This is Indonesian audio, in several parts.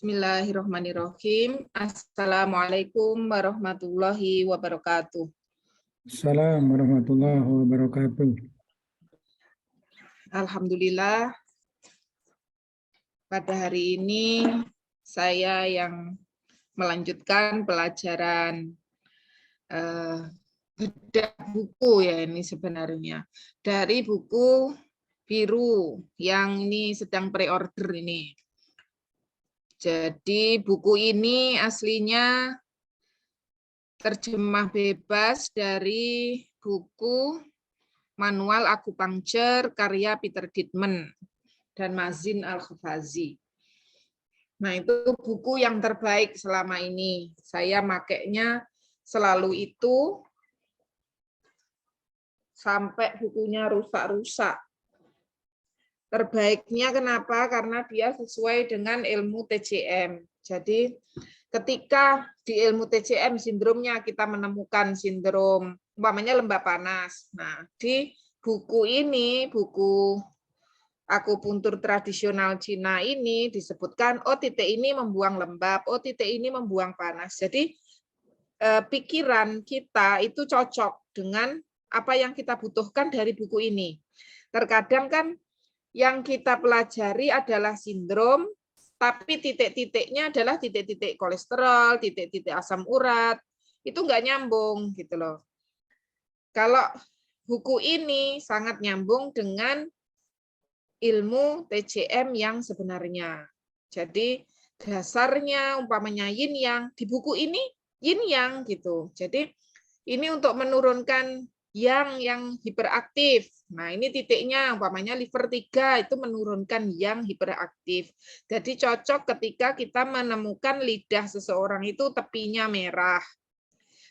Bismillahirrahmanirrahim. Assalamualaikum warahmatullahi wabarakatuh. Assalamualaikum warahmatullahi wabarakatuh. Alhamdulillah, pada hari ini saya yang melanjutkan pelajaran bedah buku ya ini sebenarnya. Dari buku biru yang ini sedang pre-order ini. Jadi buku ini aslinya terjemah bebas dari buku Manual Akupunktur karya Peter Dittman dan Mazin Al-Khafazi. Nah, itu buku yang terbaik selama ini. Saya makainya selalu itu sampai bukunya rusak-rusak. Terbaiknya kenapa? Karena dia sesuai dengan ilmu TCM. Jadi ketika di ilmu TCM sindromnya kita menemukan sindrom umpamanya lembab panas. Nah, di buku ini, buku akupuntur tradisional Cina ini disebutkan, oh titik ini membuang lembab, oh titik ini membuang panas. Jadi pikiran kita itu cocok dengan apa yang kita butuhkan dari buku ini. Terkadang kan yang kita pelajari adalah sindrom, tapi titik-titiknya adalah titik-titik kolesterol, titik-titik asam urat, itu nggak nyambung gitu loh. Kalau buku ini sangat nyambung dengan ilmu TCM yang sebenarnya. Jadi dasarnya umpamanya yin yang, di buku ini yin yang gitu. Jadi ini untuk menurunkan yang hiperaktif. Nah, ini titiknya umpamanya liver 3 itu menurunkan yang hiperaktif. Jadi cocok ketika kita menemukan lidah seseorang itu tepinya merah.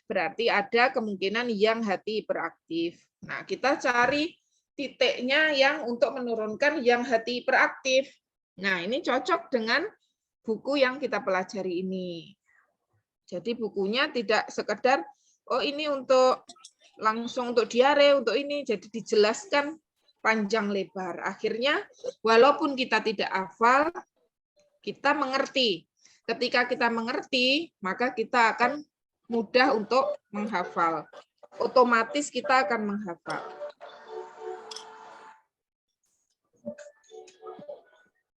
Berarti ada kemungkinan yang hati hiperaktif. Nah, kita cari titiknya yang untuk menurunkan yang hati hiperaktif. Nah, ini cocok dengan buku yang kita pelajari ini. Jadi bukunya tidak sekedar oh ini untuk langsung untuk diare, untuk ini, jadi dijelaskan panjang lebar. Akhirnya, walaupun kita tidak hafal, kita mengerti. Ketika kita mengerti, maka kita akan mudah untuk menghafal. Otomatis kita akan menghafal.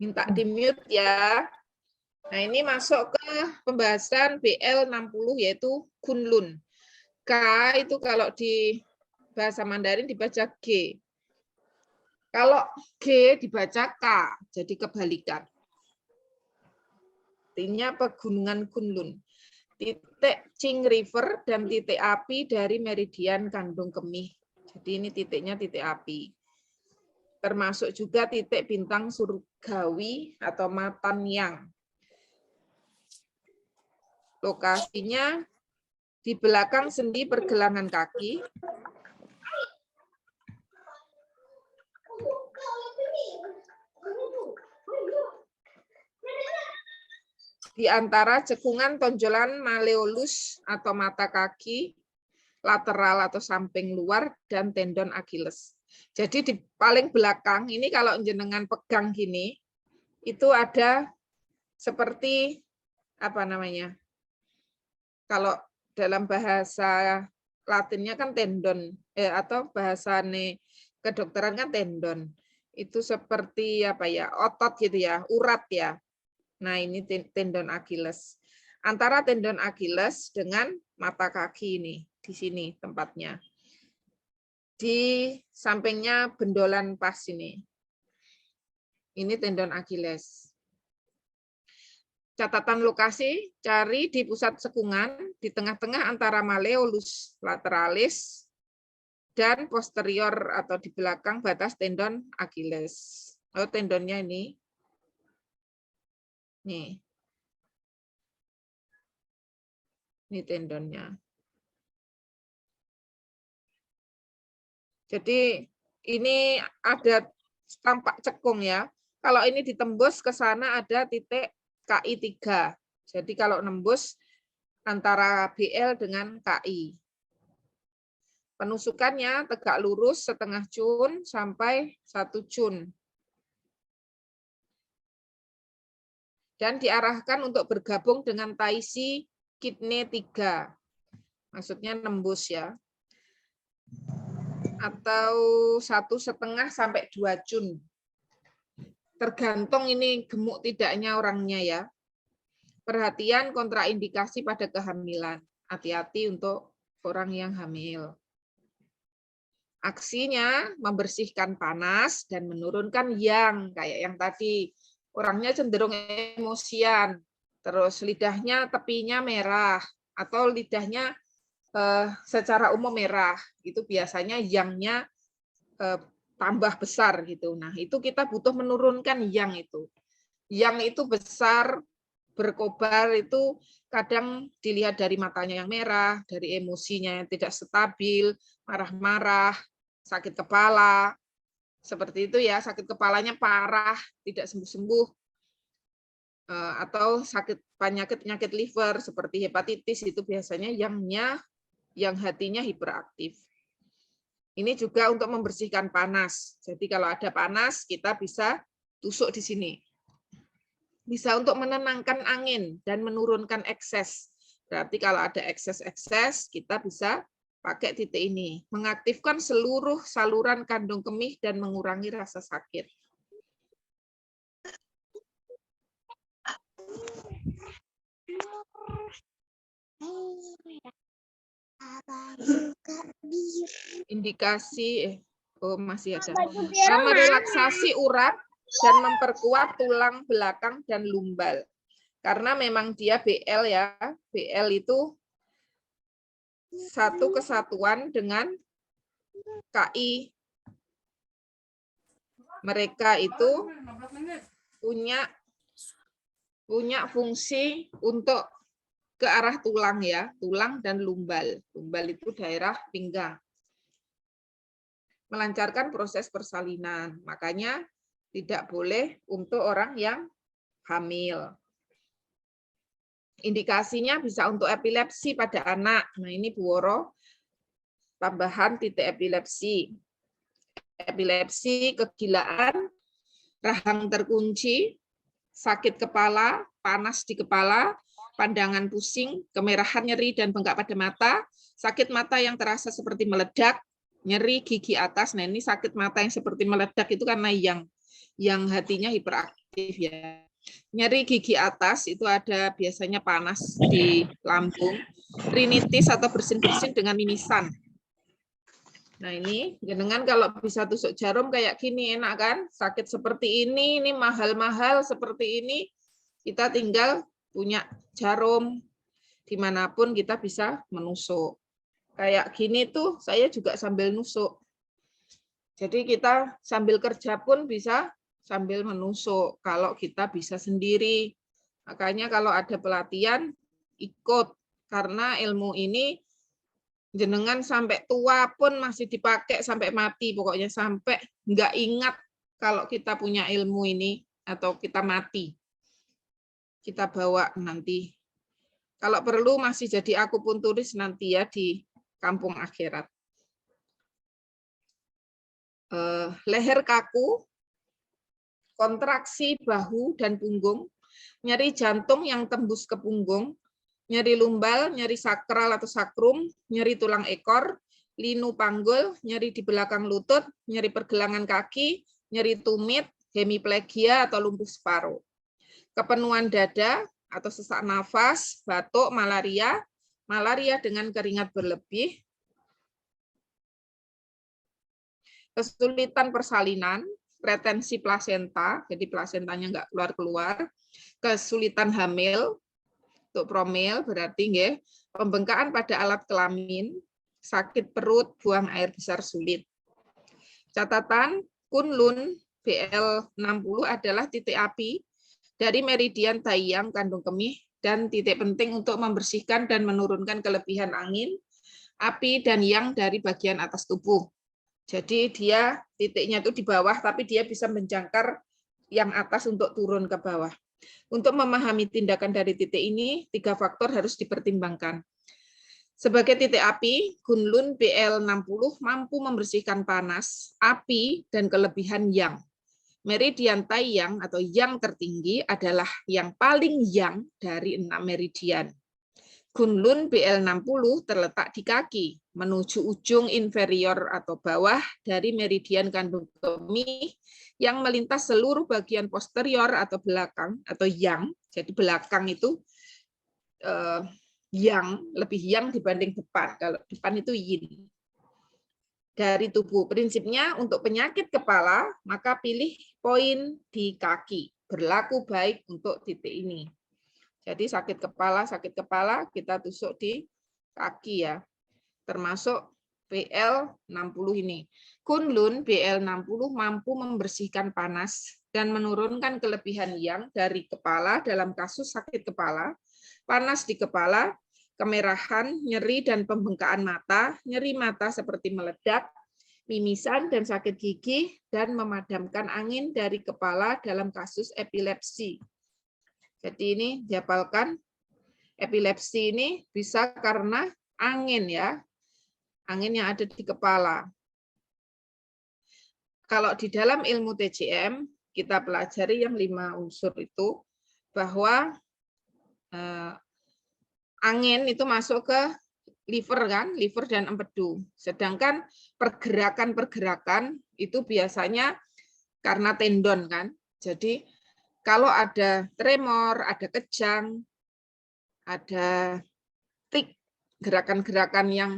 Minta di-mute ya. Nah, ini masuk ke pembahasan BL 60, yaitu Kunlun. K itu kalau di bahasa Mandarin dibaca G. Kalau G dibaca K, jadi kebalikan. Artinya pegunungan Kunlun. Titik Qing River dan titik api dari meridian kandung kemih. Jadi ini titiknya titik api. Termasuk juga titik bintang surgawi atau Matan Yang. Lokasinya di belakang sendi pergelangan kaki. Di antara cekungan tonjolan malleolus atau mata kaki, lateral atau samping luar, dan tendon Achilles. Jadi di paling belakang, ini kalau jenengan pegang gini, itu ada seperti, apa namanya, kalau dalam bahasa Latinnya kan tendon, atau bahasane kedokteran kan tendon. Itu seperti apa ya, otot gitu ya, urat ya. Nah, ini tendon Achilles. Antara tendon Achilles dengan mata kaki ini, di sini tempatnya. Di sampingnya bendolan pas ini. Ini tendon Achilles. Catatan lokasi, cari di pusat cekungan, di tengah-tengah antara malleolus lateralis dan posterior atau di belakang batas tendon Achilles. Oh, tendonnya ini. Nih. Ini tendonnya. Jadi ini ada tampak cekung ya. Kalau ini ditembus ke sana ada titik KI 3. Jadi kalau nembus antara BL dengan KI. Penusukannya tegak lurus setengah cun sampai 1 cun. dan diarahkan untuk bergabung dengan taisi kidney 3. Maksudnya nembus ya. Atau 1,5 sampai 2 cun. Tergantung ini gemuk tidaknya orangnya ya. Perhatian kontraindikasi pada kehamilan. Hati-hati untuk orang yang hamil. Aksinya membersihkan panas dan menurunkan yang, kayak yang tadi. Orangnya cenderung emosian, terus lidahnya tepinya merah, atau lidahnya secara umum merah. Itu biasanya yangnya tambah besar gitu. Nah, itu kita butuh menurunkan yang itu. Yang itu besar, berkobar itu kadang dilihat dari matanya yang merah, dari emosinya yang tidak stabil, marah-marah, sakit kepala, seperti itu ya, sakit kepalanya parah, tidak sembuh-sembuh, atau sakit penyakit liver seperti hepatitis, itu biasanya yang hatinya hiperaktif. Ini juga untuk membersihkan panas. Jadi kalau ada panas, kita bisa tusuk di sini. Bisa untuk menenangkan angin dan menurunkan ekses. Berarti kalau ada ekses-ekses, kita bisa pakai titik ini, mengaktifkan seluruh saluran kandung kemih dan mengurangi rasa sakit. Indikasi, masih ada. Merelaksasi urat dan memperkuat tulang belakang dan lumbal. Karena memang dia BL ya, BL itu satu kesatuan dengan KI. Mereka itu punya fungsi untuk ke arah tulang ya, tulang dan lumbal. Lumbal itu daerah pinggang. Melancarkan proses persalinan. Makanya tidak boleh untuk orang yang hamil. Indikasinya bisa untuk epilepsi pada anak. Nah, ini Bu Woro tambahan titik epilepsi. Epilepsi, kegilaan, rahang terkunci, sakit kepala, panas di kepala, pandangan pusing, kemerahan, nyeri, dan bengkak pada mata, sakit mata yang terasa seperti meledak, nyeri gigi atas. Nah, ini sakit mata yang seperti meledak itu karena yang hatinya hiperaktif ya. Nyeri gigi atas itu ada biasanya panas di lambung, rinitis atau bersin-bersin dengan mimisan. Nah, ini jenengan kalau bisa tusuk jarum kayak gini enak kan? Sakit seperti ini mahal-mahal seperti ini, kita tinggal punya jarum dimanapun kita bisa menusuk. Kayak gini tuh saya juga sambil nusuk. Jadi kita sambil kerja pun bisa sambil menusuk kalau kita bisa sendiri. Makanya kalau ada pelatihan ikut, karena ilmu ini jenengan sampai tua pun masih dipakai sampai mati, pokoknya sampai nggak ingat kalau kita punya ilmu ini atau kita mati. Kita bawa nanti. Kalau perlu masih jadi akupunturis nanti ya di kampung akhirat. Leher kaku, kontraksi bahu dan punggung, nyeri jantung yang tembus ke punggung, nyeri lumbal, nyeri sakral atau sakrum, nyeri tulang ekor, linu panggul, nyeri di belakang lutut, nyeri pergelangan kaki, nyeri tumit, hemiplegia atau lumpuh separuh, kepenuhan dada atau sesak nafas, batuk, malaria, malaria dengan keringat berlebih, kesulitan persalinan, retensi plasenta, jadi plasentanya nggak keluar-keluar, kesulitan hamil, untuk promil berarti nggih, pembengkakan pada alat kelamin, sakit perut, buang air besar sulit. Catatan, Kunlun BL60 adalah titik api dari meridian Taiyang kandung kemih dan titik penting untuk membersihkan dan menurunkan kelebihan angin, api, dan yang dari bagian atas tubuh. Jadi dia titiknya itu di bawah, tapi dia bisa menjangkar yang atas untuk turun ke bawah. Untuk memahami tindakan dari titik ini, 3 faktor harus dipertimbangkan. Sebagai titik api, Kunlun BL60 mampu membersihkan panas, api, dan kelebihan yang. Meridian Taiyang atau yang tertinggi adalah yang paling yang dari 6 meridian. Kunlun BL60 terletak di kaki, menuju ujung inferior atau bawah dari meridian kandung kemih yang melintas seluruh bagian posterior atau belakang atau yang. Jadi belakang itu yang, lebih yang dibanding depan. Kalau depan itu yin. Dari tubuh. Prinsipnya untuk penyakit kepala, maka pilih poin di kaki. Berlaku baik untuk titik ini. Jadi sakit kepala kita tusuk di kaki ya. Termasuk BL60 ini. Kunlun BL60 mampu membersihkan panas dan menurunkan kelebihan yang dari kepala dalam kasus sakit kepala, panas di kepala, kemerahan, nyeri dan pembengkakan mata, nyeri mata seperti meledak, mimisan dan sakit gigi, dan memadamkan angin dari kepala dalam kasus epilepsi. Jadi ini dihafalkan, epilepsi ini bisa karena angin ya, angin yang ada di kepala. Kalau di dalam ilmu TCM, kita pelajari yang 5 unsur itu, bahwa angin itu masuk ke liver kan, liver dan empedu. Sedangkan pergerakan-pergerakan itu biasanya karena tendon kan. Jadi kalau ada tremor, ada kejang, ada tik, gerakan-gerakan yang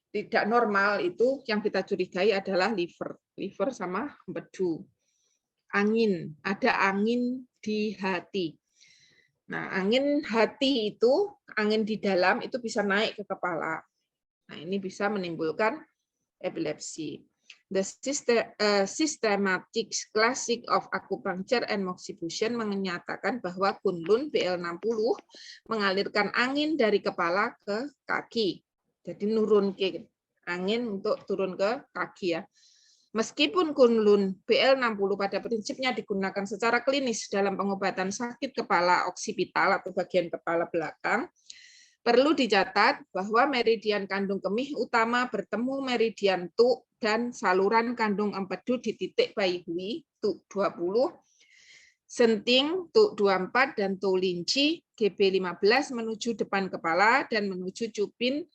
tidak normal itu yang kita curigai adalah liver sama empedu. Angin, ada angin di hati. Nah, angin hati itu, angin di dalam itu bisa naik ke kepala. Nah, ini bisa menimbulkan epilepsi. The Systematic Classic of Acupuncture and Moxibution menyatakan bahwa Kunlun BL60 mengalirkan angin dari kepala ke kaki. Jadi nurun ke angin untuk turun ke kaki ya. Meskipun Kunlun BL60 pada prinsipnya digunakan secara klinis dalam pengobatan sakit kepala oksipital atau bagian kepala belakang, perlu dicatat bahwa meridian kandung kemih utama bertemu meridian tuk dan saluran kandung empedu di titik Baihui, tuk 20, senting, tuk 24, dan tuk linci, GB15 menuju depan kepala dan menuju cupin,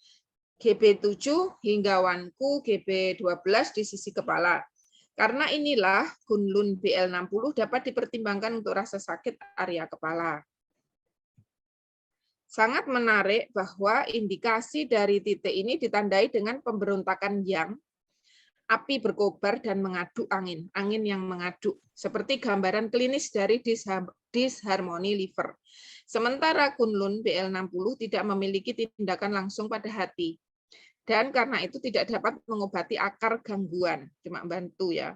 GB7 hingga wanku GB12 di sisi kepala. Karena inilah Kunlun BL60 dapat dipertimbangkan untuk rasa sakit area kepala. Sangat menarik bahwa indikasi dari titik ini ditandai dengan pemberontakan yang, api berkobar dan mengaduk angin, angin yang mengaduk, seperti gambaran klinis dari disharmoni liver. Sementara Kunlun BL60 tidak memiliki tindakan langsung pada hati. Dan karena itu tidak dapat mengobati akar gangguan, cuma bantu ya.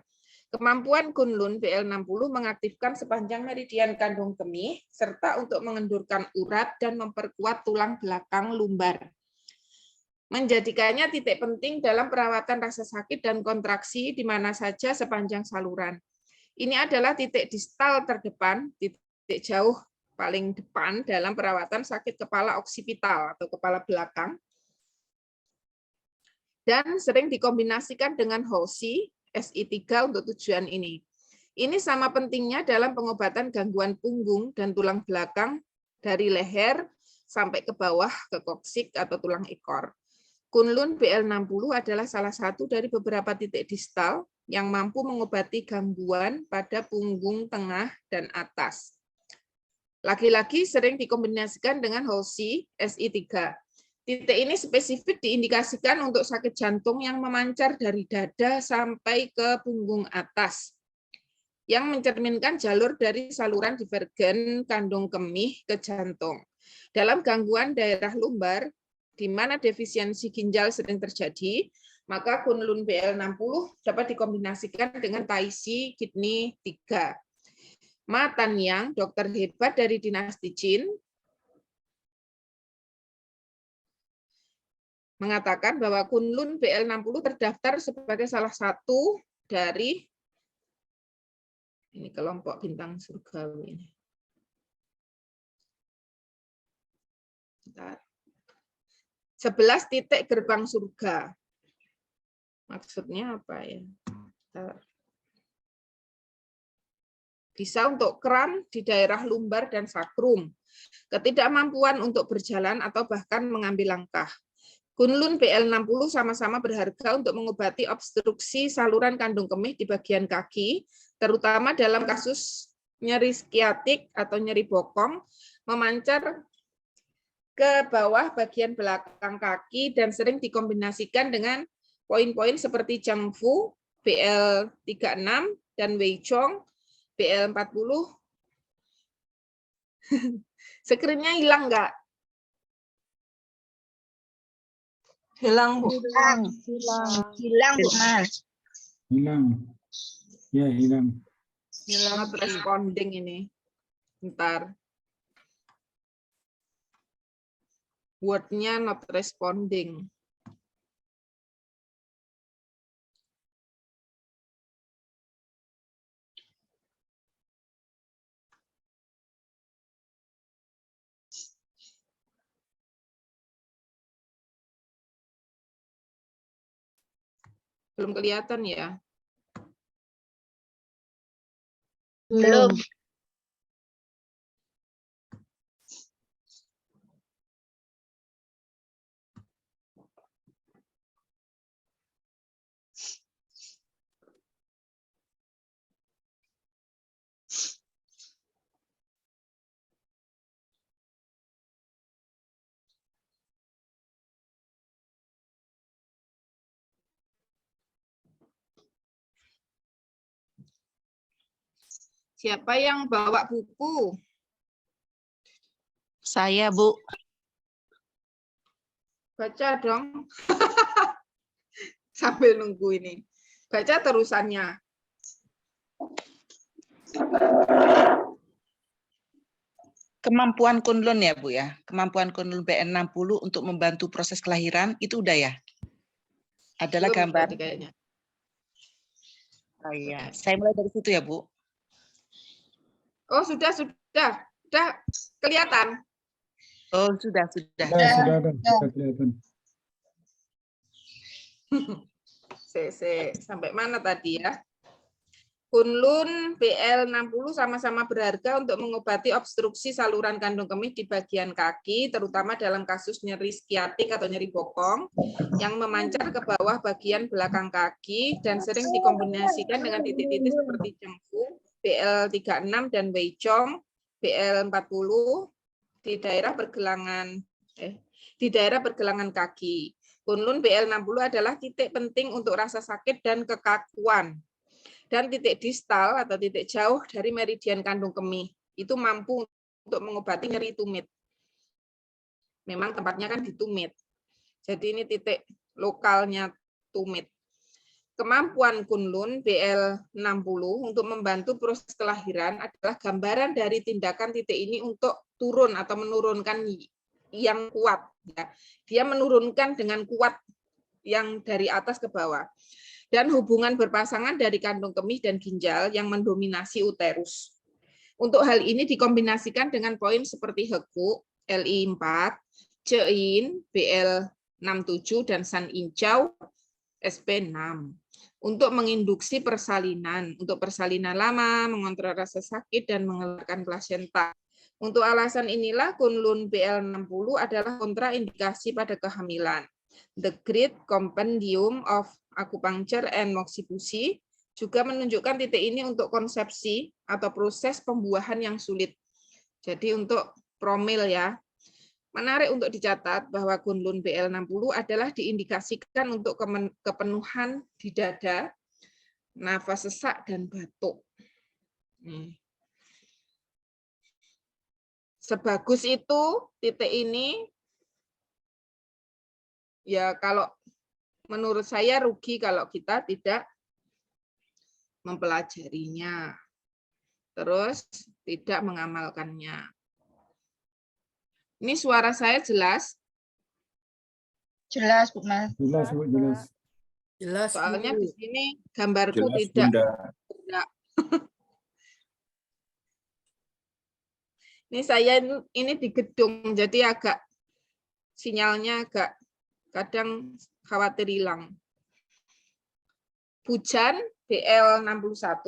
Kemampuan Kunlun BL60 mengaktifkan sepanjang meridian kandung kemih, serta untuk mengendurkan urat dan memperkuat tulang belakang lumbar. Menjadikannya titik penting dalam perawatan rasa sakit dan kontraksi di mana saja sepanjang saluran. Ini adalah titik distal terdepan, titik jauh paling depan dalam perawatan sakit kepala oksipital atau kepala belakang, dan sering dikombinasikan dengan Hoshi, SI3 untuk tujuan ini. Ini sama pentingnya dalam pengobatan gangguan punggung dan tulang belakang dari leher sampai ke bawah ke koksik atau tulang ekor. Kunlun BL60 adalah salah satu dari beberapa titik distal yang mampu mengobati gangguan pada punggung tengah dan atas. Laki-laki sering dikombinasikan dengan Hoshi, SI3. Titik ini spesifik diindikasikan untuk sakit jantung yang memancar dari dada sampai ke punggung atas, yang mencerminkan jalur dari saluran divergen kandung kemih ke jantung. Dalam gangguan daerah lumbar, di mana defisiensi ginjal sering terjadi, maka Kunlun BL60 dapat dikombinasikan dengan Taisi kidney 3. Ma Tanyang, dokter hebat dari dinasti Qin, mengatakan bahwa Kunlun BL60 terdaftar sebagai salah satu dari ini kelompok bintang surgawi. 11 titik gerbang surga. Maksudnya apa ya? bisa untuk kram di daerah lumbar dan sakrum, ketidakmampuan untuk berjalan atau bahkan mengambil langkah. Kunlun BL60 sama-sama berharga untuk mengobati obstruksi saluran kandung kemih di bagian kaki, terutama dalam kasus nyeri skiatik atau nyeri bokong, memancar ke bawah bagian belakang kaki dan sering dikombinasikan dengan poin-poin seperti Jangfu BL36 dan Weichong BL40. Screen-nya hilang nggak? Hilang, Bu. Hilang, Bu Mas. Hilang. Ya, hilang. Not responding ini. Bentar. Word-nya not responding. Belum kelihatan ya? Belum. Siapa yang bawa buku? Saya, Bu. Baca dong. Sambil nunggu ini. Baca terusannya. Kemampuan Kunlun ya, Bu ya. Kemampuan Kunlun BN60 untuk membantu proses kelahiran itu udah ya. Adalah Belum gambar. tadi kayaknya. Oh, iya. Saya mulai dari situ ya, Bu. Oh, sudah. Sudah kelihatan. Oh, sudah. Sudah ada. Sudah kelihatan. Sampai mana tadi ya? Kunlun BL60 sama-sama berharga untuk mengobati obstruksi saluran kandung kemih di bagian kaki, terutama dalam kasus nyeri skiatik atau nyeri bokong, yang memancar ke bawah bagian belakang kaki dan sering dikombinasikan dengan titik-titik seperti Jangfu, BL36 dan Weichong, BL40 di daerah pergelangan kaki. Kunlun BL60 adalah titik penting untuk rasa sakit dan kekakuan. Dan titik distal atau titik jauh dari meridian kandung kemih itu mampu untuk mengobati nyeri tumit. Memang tempatnya kan di tumit. Jadi ini titik lokalnya tumit. Kemampuan Kunlun BL60 untuk membantu proses kelahiran adalah gambaran dari tindakan titik ini untuk turun atau menurunkan yang kuat. Dia menurunkan dengan kuat yang dari atas ke bawah. Dan hubungan berpasangan dari kandung kemih dan ginjal yang mendominasi uterus. Untuk hal ini dikombinasikan dengan poin seperti Heku, LI4, Cein, BL67, dan San Incau, SP6. Untuk menginduksi persalinan. Untuk persalinan lama, mengontrol rasa sakit, dan mengeluarkan plasenta. Untuk alasan inilah Kunlun BL60 adalah kontraindikasi pada kehamilan. The Great Compendium of Acupuncture and Moxibushi juga menunjukkan titik ini untuk konsepsi atau proses pembuahan yang sulit. Jadi untuk promil ya. Menarik untuk dicatat bahwa Kunlun BL60 adalah diindikasikan untuk kepenuhan di dada, nafas sesak, dan batuk. Sebagus itu titik ini, ya kalau menurut saya rugi kalau kita tidak mempelajarinya, terus tidak mengamalkannya. Ini suara saya jelas? Jelas, Bu Mas. Jelas, Bu, jelas. Jelas, Soalnya Bu. di sini gambarku Jelas, tidak. Bunda. Ini saya ini di gedung, jadi agak sinyalnya agak kadang khawatir hilang. Hujan BL61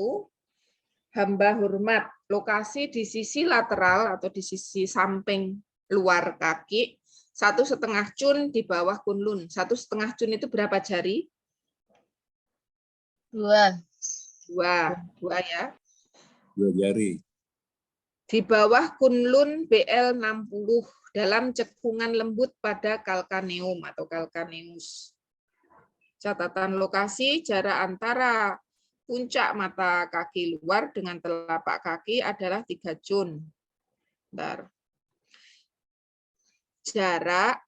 hamba hormat, lokasi di sisi lateral atau di sisi samping luar kaki, 1,5 cun di bawah kunlun. 1,5 cun itu berapa jari? 2. 2 ya. 2 jari. Di bawah kunlun BL 60 dalam cekungan lembut pada calcaneum atau calcaneus. Catatan lokasi, jarak antara puncak mata kaki luar dengan telapak kaki adalah 3 cun. Bentar. Jarak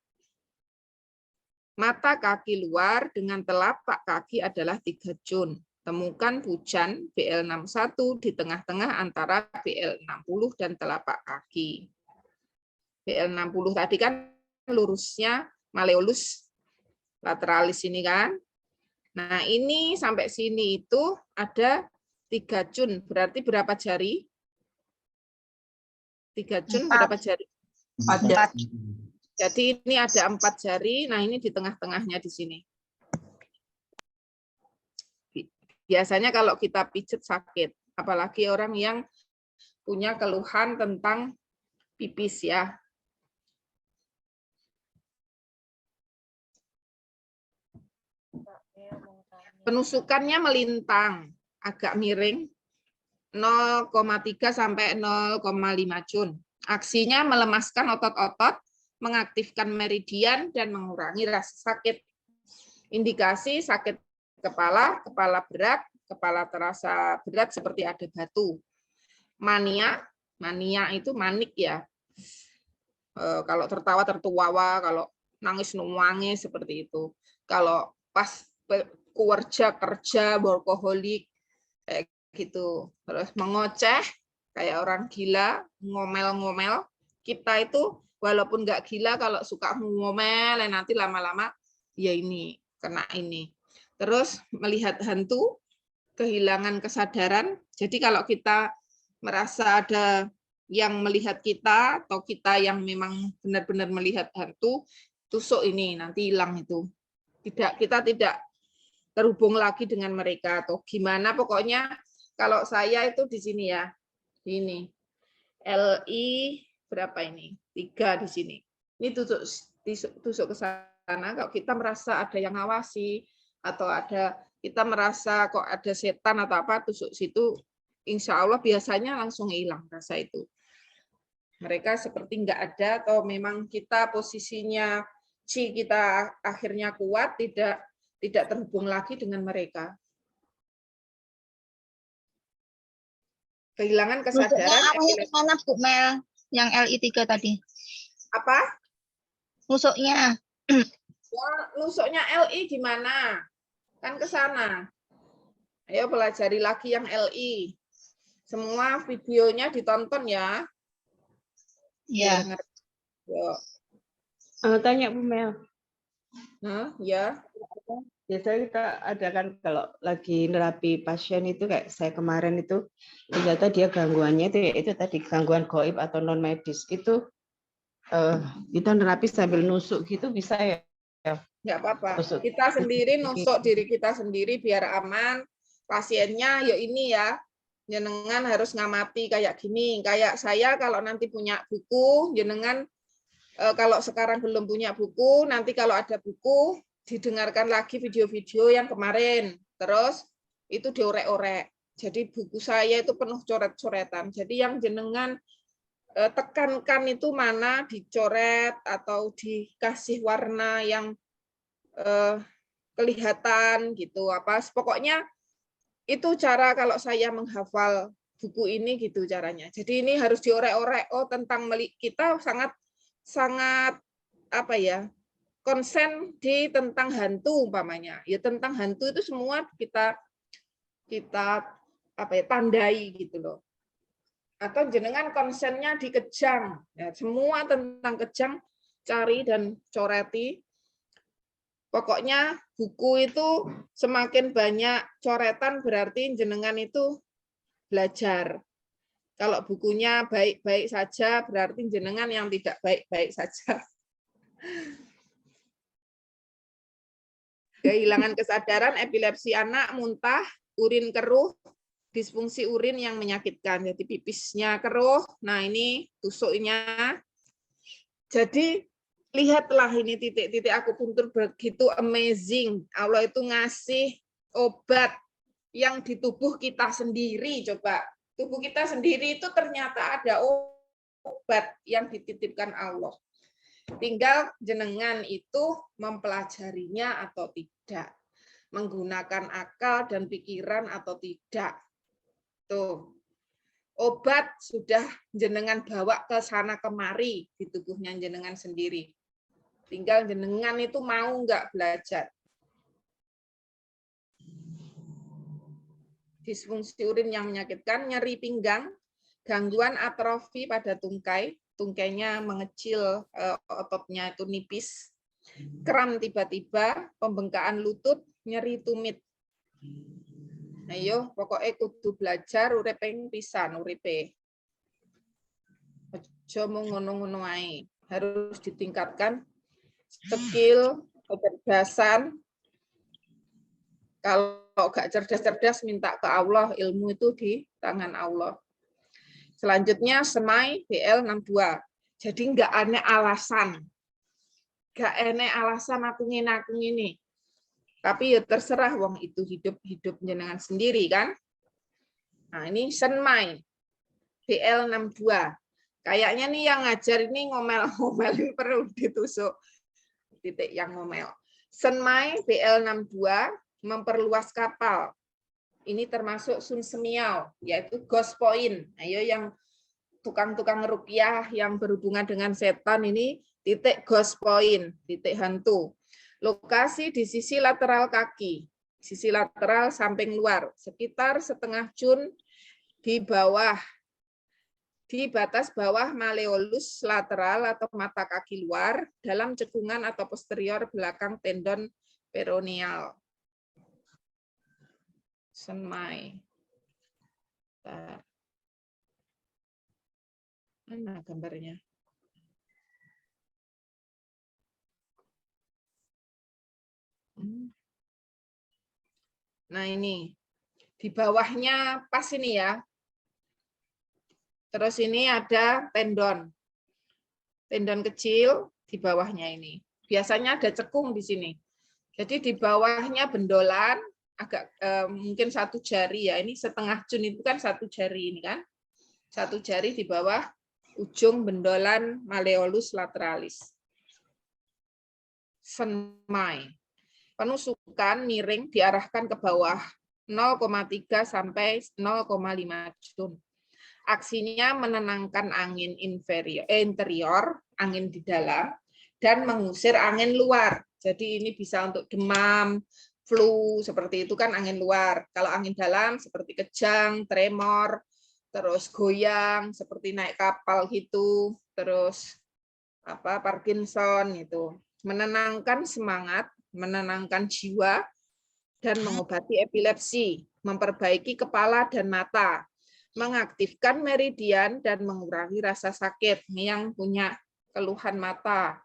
mata kaki luar dengan telapak kaki adalah 3 cun. Temukan pujan BL61 di tengah-tengah antara BL60 dan telapak kaki. BL60 tadi kan lurusnya malleolus lateralis ini kan. Nah, ini sampai sini itu ada 3 cun. Berarti berapa jari? 3 cun 4. berapa jari? 4. Jadi ini ada 4 jari. Nah, ini di tengah-tengahnya di sini. Biasanya kalau kita pijet sakit, apalagi orang yang punya keluhan tentang pipis ya. Penusukannya melintang, agak miring, 0,3 sampai 0,5 cun. Aksinya melemaskan otot-otot, mengaktifkan meridian, dan mengurangi rasa sakit. Indikasi sakit kepala, kepala berat, kepala terasa berat seperti ada batu. Mania, mania itu manik ya. Kalau tertawa tertuawa, kalau nangis nangis seperti itu. Kalau pas kerja workaholic kayak gitu. Terus mengoceh kayak orang gila, ngomel-ngomel. Kita itu walaupun nggak gila, kalau suka ngomel nanti lama-lama ya ini kena ini. Terus melihat hantu, kehilangan kesadaran. Jadi kalau kita merasa ada yang melihat kita atau kita yang memang benar-benar melihat hantu, tusuk ini nanti hilang itu. Kita tidak terhubung lagi dengan mereka atau gimana. Pokoknya kalau saya itu di sini ya. Ini LI berapa ini? 3 di sini. Ini tusuk ke sana. Kalau kita merasa ada yang ngawasi atau ada kita merasa kok ada setan atau apa, tusuk situ, insya Allah biasanya langsung hilang rasa itu. Mereka seperti nggak ada atau memang kita posisinya chi kita akhirnya kuat, tidak terhubung lagi dengan mereka. Kehilangan kesadaran. Nusuknya mana Bu Mel? Yang LI3 tadi. Apa? Nusuknya. Ya, nusuknya LI gimana? Kan ke sana. Ayo pelajari lagi yang LI. Semua videonya ditonton ya. Ya. Yuk. Tanya Bu Mel. Ya. Biasanya kita ada kan kalau lagi nerapi pasien itu kayak saya kemarin itu ternyata dia gangguannya itu tadi gangguan gaib atau non medis itu kita nerapi sambil nusuk gitu bisa ya? Nggak apa-apa. Nusuk. Kita sendiri nusuk diri kita sendiri biar aman. Pasiennya ya ini ya. Jenengan harus ngamati kayak gini. Kayak saya kalau nanti punya buku, jenengan kalau sekarang belum punya buku, nanti kalau ada buku didengarkan lagi video-video yang kemarin. Terus itu diorek-orek. Jadi buku saya itu penuh coret-coretan. Jadi yang jenengan tekankan itu mana dicoret atau dikasih warna yang kelihatan gitu. Apa pokoknya itu cara kalau saya menghafal buku ini gitu caranya. Jadi ini harus diorek-orek. Oh, tentang kita sangat apa ya? Konsen di tentang hantu umpamanya. Ya tentang hantu itu semua kita apa ya, tandai gitu loh. Atau jenengan konsennya di kejang. Ya, semua tentang kejang cari dan coreti. Pokoknya buku itu semakin banyak coretan berarti jenengan itu belajar. Kalau bukunya baik-baik saja berarti jenengan yang tidak baik-baik saja. Kehilangan kesadaran, epilepsi anak, muntah, urin keruh, disfungsi urin yang menyakitkan. Jadi pipisnya keruh. Nah, ini tusuknya. Jadi lihatlah ini titik-titik akupuntur begitu amazing. Allah itu ngasih obat yang di tubuh kita sendiri. Coba, tubuh kita sendiri itu ternyata ada obat yang dititipkan Allah. Tinggal jenengan itu mempelajarinya atau tidak, menggunakan akal dan pikiran atau tidak. Tuh, obat sudah jenengan bawa ke sana kemari di tubuhnya jenengan sendiri. Tinggal jenengan itu mau nggak belajar. Disfungsi urin yang menyakitkan, nyeri pinggang, gangguan atrofi pada tungkai, tungkainya mengecil, ototnya itu nipis, kram tiba-tiba, pembengkakan lutut, nyeri tumit. Ayo, pokoknya kudu belajar uripe pisan uripe. Aja mung ngono-ngono ae. Harus ditingkatkan skill, kecerdasan. Kalau nggak cerdas-cerdas minta ke Allah, ilmu itu di tangan Allah. Selanjutnya semai BL62. Jadi nggak aneh alasan. Nggak aneh alasan aku ngini. Tapi ya terserah wong itu hidup jenengan sendiri kan. Nah, ini senmai BL62. Kayaknya nih yang ngajar ini ngomel-ngomel perlu ditusuk titik yang ngomel. Senmai BL62 memperluas kapal. Ini termasuk Sun Semiao, yaitu ghost point. Ayo yang tukang-tukang ruqyah yang berhubungan dengan setan ini titik ghost point, titik hantu. Lokasi di sisi lateral kaki, sisi lateral samping luar, sekitar setengah jun di bawah, di batas bawah malleolus lateral atau mata kaki luar, dalam cekungan atau posterior belakang tendon peroneal. Senmai. Mana gambarnya? Nah ini, di bawahnya pas ini ya. Terus ini ada tendon. Tendon kecil di bawahnya ini. Biasanya ada cekung di sini. Jadi di bawahnya bendolan, agak mungkin satu jari ya. Ini setengah jun itu kan satu jari ini kan. Satu jari di bawah ujung bendolan malleolus lateralis. Senmai. Penusukan miring diarahkan ke bawah 0,3 sampai 0,5 jun. Aksinya menenangkan angin interior, angin di dalam, dan mengusir angin luar. Jadi ini bisa untuk demam, flu, seperti itu kan angin luar. Kalau angin dalam seperti kejang, tremor, terus goyang, seperti naik kapal gitu, terus Parkinson itu. Menenangkan semangat, menenangkan jiwa, dan mengobati epilepsi, memperbaiki kepala dan mata, mengaktifkan meridian dan mengurangi rasa sakit yang punya keluhan mata.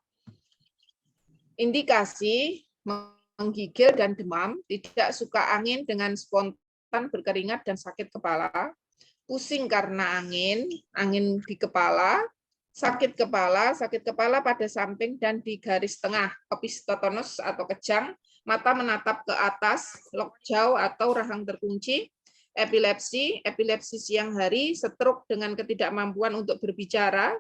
Indikasi menggigil dan demam, tidak suka angin dengan spontan berkeringat dan sakit kepala, pusing karena angin di kepala, sakit kepala pada samping dan di garis tengah, epistotonus atau kejang, mata menatap ke atas, lockjaw atau rahang terkunci, epilepsi siang hari, stroke dengan ketidakmampuan untuk berbicara,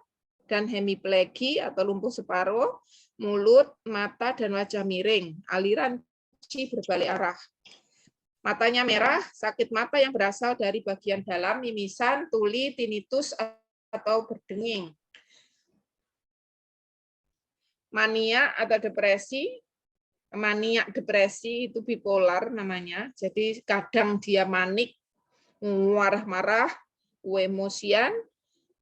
dan hemiplegi atau lumpuh separuh, mulut, mata, dan wajah miring, aliran ci berbalik arah. Matanya merah, sakit mata yang berasal dari bagian dalam, mimisan, tuli, tinnitus, atau berdenging. Mania atau depresi, maniak depresi itu bipolar namanya. Jadi kadang dia manik, marah-marah, emosian,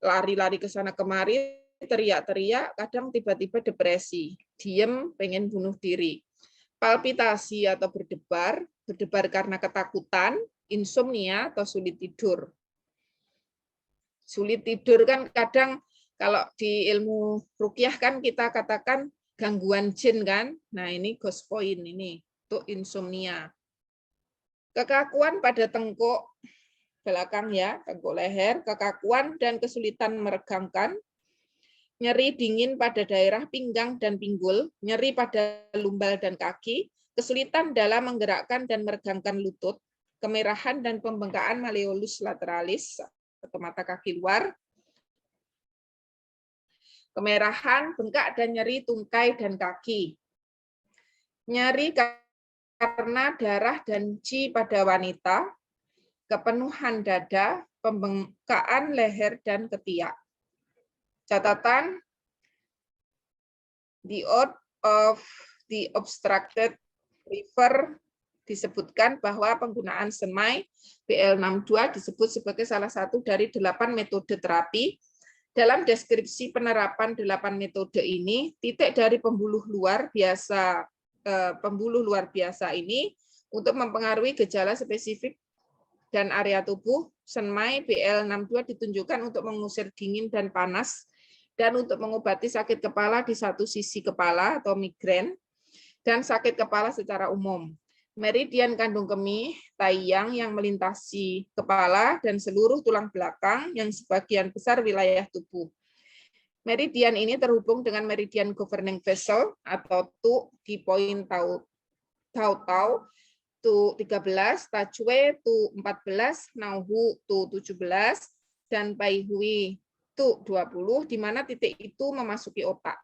lari-lari ke sana kemari, teriak-teriak, kadang tiba-tiba depresi, diem, pengen bunuh diri. Palpitasi atau berdebar karena ketakutan, insomnia atau sulit tidur. Sulit tidur kan kadang kalau di ilmu ruqyah kan kita katakan gangguan jin kan. Nah, ini ghost point ini untuk insomnia. Kekakuan pada tengkuk, belakang ya, tengkuk leher, kekakuan dan kesulitan meregangkan, nyeri dingin pada daerah pinggang dan pinggul, nyeri pada lumbal dan kaki, kesulitan dalam menggerakkan dan meregangkan lutut, kemerahan dan pembengkakan malleolus lateralis atau mata kaki luar, kemerahan, bengkak dan nyeri tungkai dan kaki, nyeri karena darah dan chi pada wanita, kepenuhan dada, pembengkakan leher dan ketiak. Catatan, the out of the obstructed river disebutkan bahwa penggunaan senmai BL62 disebut sebagai salah satu dari 8 metode terapi. Dalam deskripsi penerapan 8 metode ini, titik dari pembuluh luar biasa ini untuk mempengaruhi gejala spesifik dan area tubuh, senmai BL62 ditunjukkan untuk mengusir dingin dan panas dan untuk mengobati sakit kepala di satu sisi kepala atau migrain dan sakit kepala secara umum. Meridian kandung kemih, taiyang yang melintasi kepala dan seluruh tulang belakang yang sebagian besar wilayah tubuh. Meridian ini terhubung dengan meridian governing vessel atau tu di poin tau, tu 13, tacue tu 14, nauhu tu 17, dan paihui tu 20, di mana titik itu memasuki otak.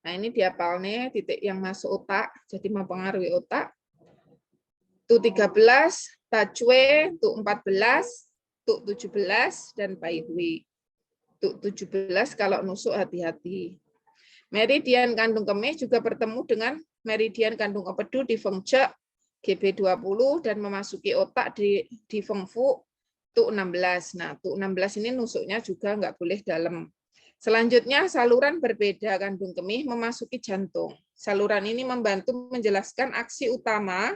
Nah, ini dihafalnya titik yang masuk otak, jadi mempengaruhi otak. Tu 13, tacue, tu 14, tu 17, dan paihui. Tu 17 kalau nusuk hati-hati. Meridian kandung kemih juga bertemu dengan meridian kandung empedu di Fengce GB20 dan memasuki otak di Fengfu tu 16. Nah, tu 16 ini nusuknya juga nggak boleh dalam. Selanjutnya, saluran berbeda kandung kemih memasuki jantung. Saluran ini membantu menjelaskan aksi utama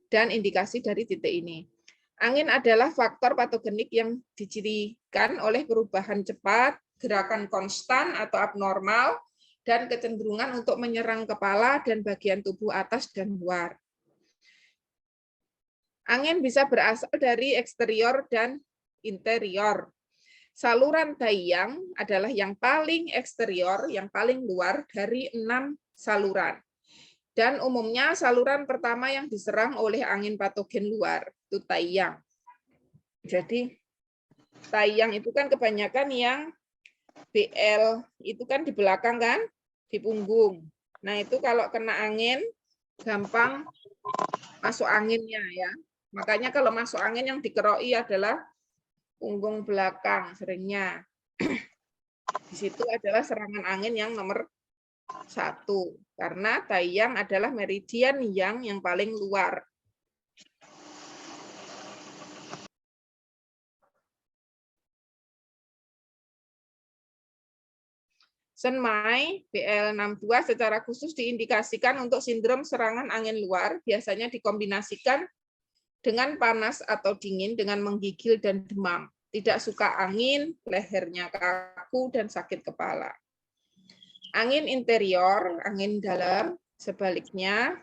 dan indikasi dari titik ini. Angin adalah faktor patogenik yang dicirikan oleh perubahan cepat, gerakan konstan atau abnormal, dan kecenderungan untuk menyerang kepala dan bagian tubuh atas dan luar. Angin bisa berasal dari eksterior dan interior. Saluran taiyang adalah yang paling eksterior, yang paling luar dari 6 saluran. Dan umumnya saluran pertama yang diserang oleh angin patogen luar, itu taiyang. Jadi taiyang itu kan kebanyakan yang BL, itu kan di belakang kan, di punggung. Nah itu kalau kena angin, gampang masuk anginnya ya. Makanya kalau masuk angin yang dikeroi adalah punggung belakang seringnya. Di situ adalah serangan angin yang nomor 1 karena taiyang adalah meridian yang paling luar. Senmai BL62 secara khusus diindikasikan untuk sindrom serangan angin luar, biasanya dikombinasikan dengan panas atau dingin dengan menggigil dan demam. Tidak suka angin, lehernya kaku, dan sakit kepala. Angin interior, angin dalam, sebaliknya.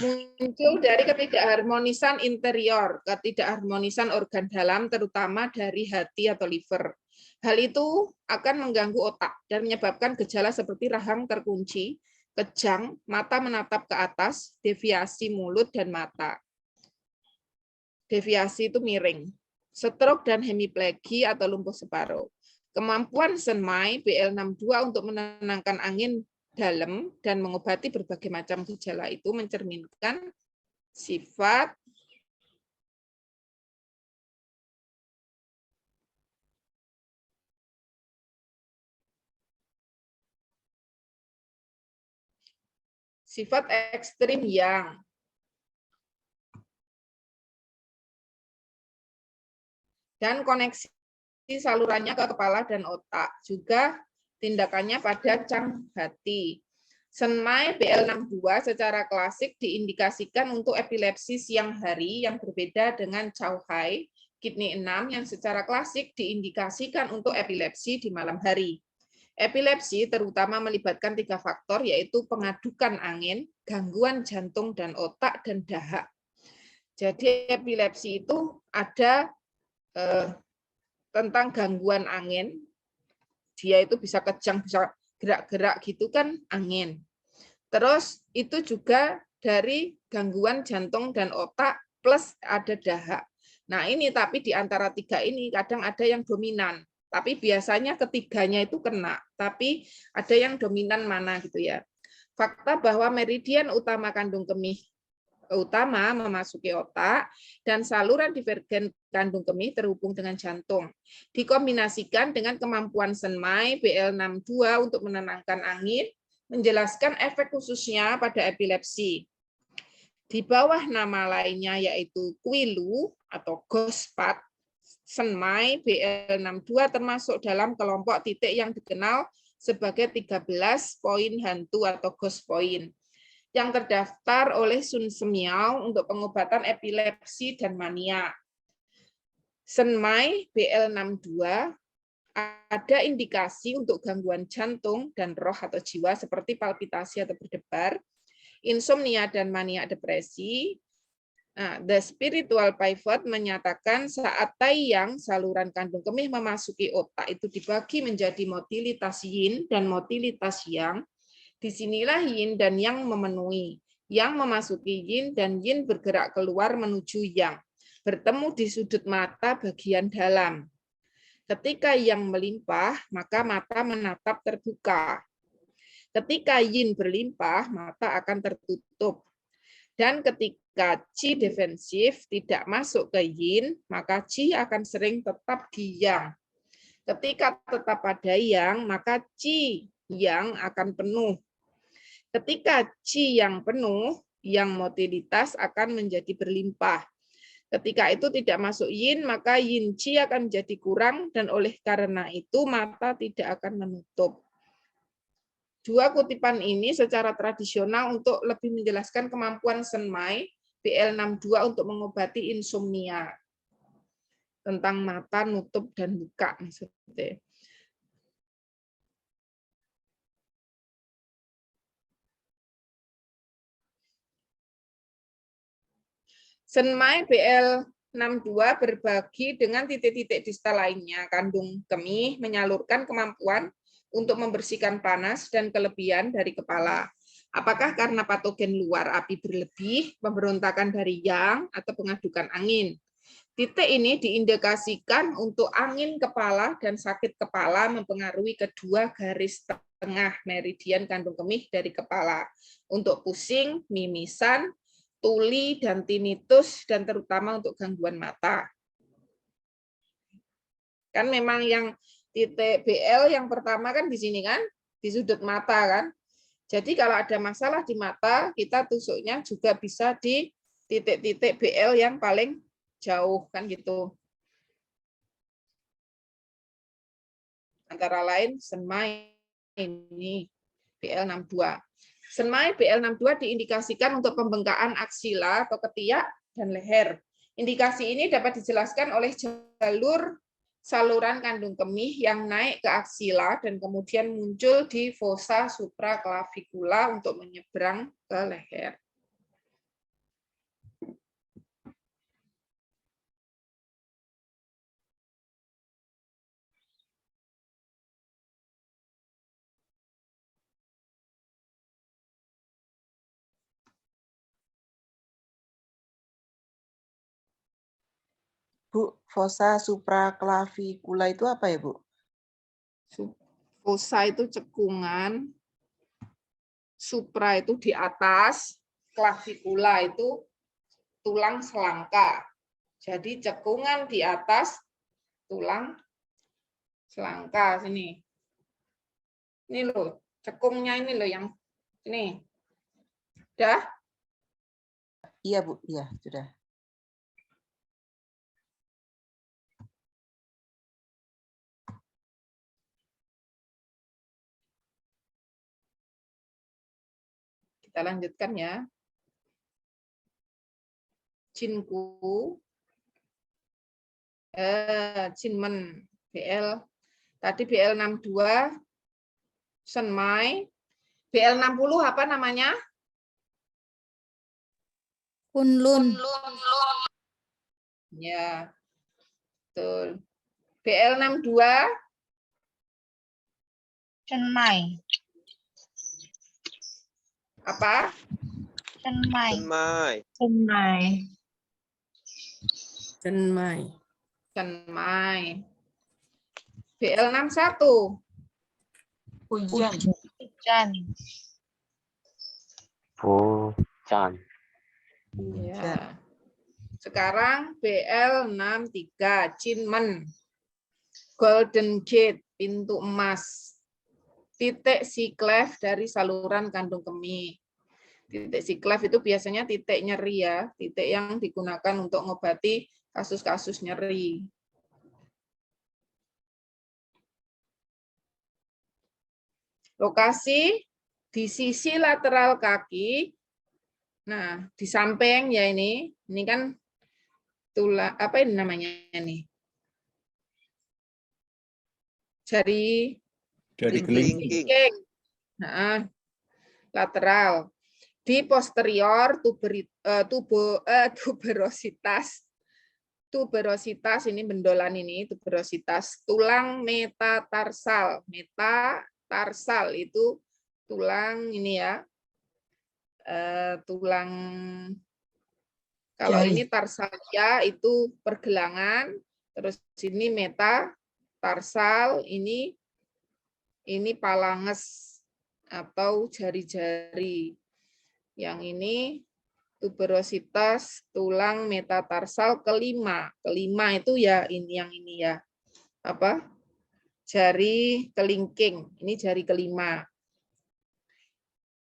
Muncul dari ketidakharmonisan interior, ketidakharmonisan organ dalam, terutama dari hati atau liver. Hal itu akan mengganggu otak dan menyebabkan gejala seperti rahang terkunci, kejang, mata menatap ke atas, deviasi mulut dan mata. Deviasi itu miring. Stroke dan hemiplegi atau lumpuh separuh. Kemampuan senmai BL62 untuk menenangkan angin dalam dan mengobati berbagai macam gejala itu mencerminkan sifat ekstrim yang dan koneksi salurannya ke kepala dan otak, juga tindakannya pada cang hati. Senmai BL62 secara klasik diindikasikan untuk epilepsi siang hari yang berbeda dengan Chauhai kidney 6 yang secara klasik diindikasikan untuk epilepsi di malam hari. Epilepsi terutama melibatkan 3 faktor, yaitu pengadukan angin, gangguan jantung dan otak, dan dahak. Jadi epilepsi itu ada tentang gangguan angin, dia itu bisa kejang, bisa gerak-gerak gitu kan, angin. Terus itu juga dari gangguan jantung dan otak plus ada dahak. Nah ini tapi di antara 3 ini kadang ada yang dominan. Tapi biasanya ketiganya itu kena, tapi ada yang dominan mana gitu ya. Fakta bahwa meridian utama kandung kemih utama memasuki otak dan saluran divergen kandung kemih terhubung dengan jantung. Dikombinasikan dengan kemampuan senmai BL62 untuk menenangkan angin, menjelaskan efek khususnya pada epilepsi. Di bawah nama lainnya yaitu Quilu atau Ghospad, senmai BL62 termasuk dalam kelompok titik yang dikenal sebagai 13 poin hantu atau ghost point yang terdaftar oleh Sun Semiao untuk pengobatan epilepsi dan mania. Senmai BL62 ada indikasi untuk gangguan jantung dan roh atau jiwa seperti palpitasi atau berdebar, insomnia dan mania depresi. Nah, The Spiritual Pivot menyatakan saat taiyang saluran kandung kemih memasuki otak itu dibagi menjadi motilitas yin dan motilitas yang. Disinilah yin dan yang memenuhi. Yang memasuki yin dan yin bergerak keluar menuju yang. Bertemu di sudut mata bagian dalam. Ketika yang melimpah, maka mata menatap terbuka. Ketika yin berlimpah, mata akan tertutup. Dan ketika qi defensif tidak masuk ke yin, maka qi akan sering tetap di yang. Ketika tetap pada yang, maka qi yang akan penuh. Ketika qi yang penuh, yang motilitas akan menjadi berlimpah. Ketika itu tidak masuk yin, maka yin qi akan menjadi kurang, dan oleh karena itu mata tidak akan menutup. Dua kutipan ini secara tradisional untuk lebih menjelaskan kemampuan senmai BL62 untuk mengobati insomnia. Tentang mata nutup dan buka maksudnya. Senmai BL62 berbagi dengan titik-titik distal lainnya. Kandung kemih menyalurkan kemampuan untuk membersihkan panas dan kelebihan dari kepala. Apakah karena patogen luar api berlebih, pemberontakan dari yang, atau pengadukan angin? Titik ini diindikasikan untuk angin kepala dan sakit kepala mempengaruhi kedua garis tengah meridian kandung kemih dari kepala. Untuk pusing, mimisan, tuli, dan tinnitus, dan terutama untuk gangguan mata. Kan memang yang titik BL yang pertama kan di sini kan, di sudut mata kan. Jadi kalau ada masalah di mata, kita tusuknya juga bisa di titik-titik BL yang paling jauh kan gitu. Antara lain senmai ini BL62. Senmai BL62 diindikasikan untuk pembengkakan aksila atau ketiak dan leher. Indikasi ini dapat dijelaskan oleh jalur saluran kandung kemih yang naik ke aksila dan kemudian muncul di fossa supraclavicular untuk menyeberang ke leher. Bu, fossa supraclavicular itu apa ya, Bu? Fossa itu cekungan, supra itu di atas, clavicula itu tulang selangka. Jadi cekungan di atas tulang selangka sini. Ini loh, cekungnya ini loh yang ini. Udah? Iya, Bu. Iya, sudah. Kita lanjutkan ya. Cinku, Cinmen, BL. Tadi BL62 Senmai. BL60 apa namanya? Kunlun. Ya, betul. BL62 Chenmai. apa? Chenmai. Mai. Chenmai. Senmai. Senmai. BL61 Hujan. Hujan. Hujan. ya. Sekarang BL63 Cinmen. Golden Gate, pintu emas. Titik siklef dari saluran kandung kemih. Titik siklef itu biasanya titik nyeri ya, titik yang digunakan untuk mengobati kasus-kasus nyeri. Lokasi di sisi lateral kaki. Nah, di samping ya ini kan tulang apa ini namanya ini? Jari Dari kelingking. kelingking. Nah, lateral. Di posterior tuberositas. Tuberositas ini bendolan ini, tuberositas tulang metatarsal. Metatarsal itu tulang ini ya. Tulang kalau ini tarsalia itu pergelangan, terus sini metatarsal ini palanges atau jari-jari. Yang ini tuberositas tulang metatarsal kelima. Kelima itu ya ini yang ini ya. Apa? Jari kelingking. Ini jari kelima.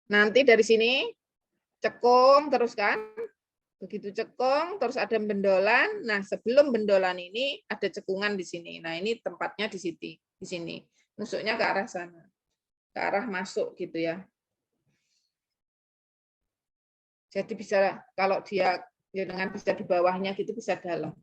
Nanti dari sini cekung terus kan? Begitu cekung terus ada bendolan. Nah, sebelum bendolan ini ada cekungan di sini. Nah, ini tempatnya di sini. Nusuknya ke arah sana. Ke arah masuk gitu ya. Jadi bisa kalau dia ya dengan bisa di bawahnya gitu bisa dalam.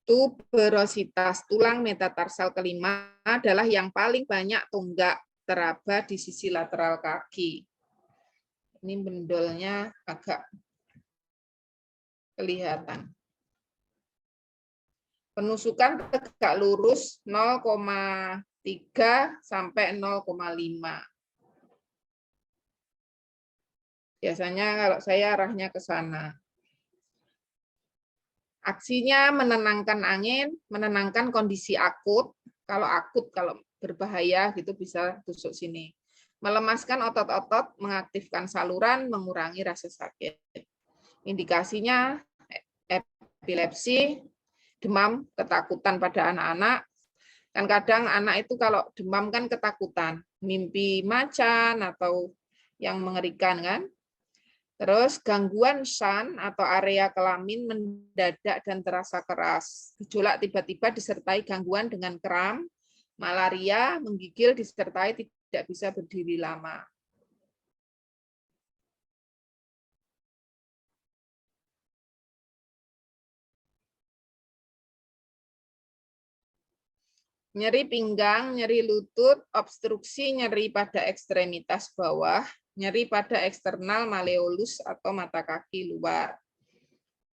Tuberositas tulang metatarsal kelima adalah yang paling banyak tonggak teraba di sisi lateral kaki. Ini bendolnya agak kelihatan. Penusukan tegak lurus 0,3 sampai 0,5. Biasanya kalau saya arahnya ke sana. Aksinya menenangkan angin, menenangkan kondisi akut. Kalau berbahaya gitu bisa tusuk sini. Melemaskan otot-otot, mengaktifkan saluran, mengurangi rasa sakit. Indikasinya epilepsi, demam, ketakutan pada anak-anak. Kan kadang anak itu kalau demam kan ketakutan, mimpi macan atau yang mengerikan kan. Terus gangguan shan atau area kelamin mendadak dan terasa keras. Gejolak tiba-tiba disertai gangguan dengan kram, malaria, menggigil disertai tidak bisa berdiri lama. Nyeri pinggang, nyeri lutut, obstruksi nyeri pada ekstremitas bawah, nyeri pada eksternal malleolus atau mata kaki luar.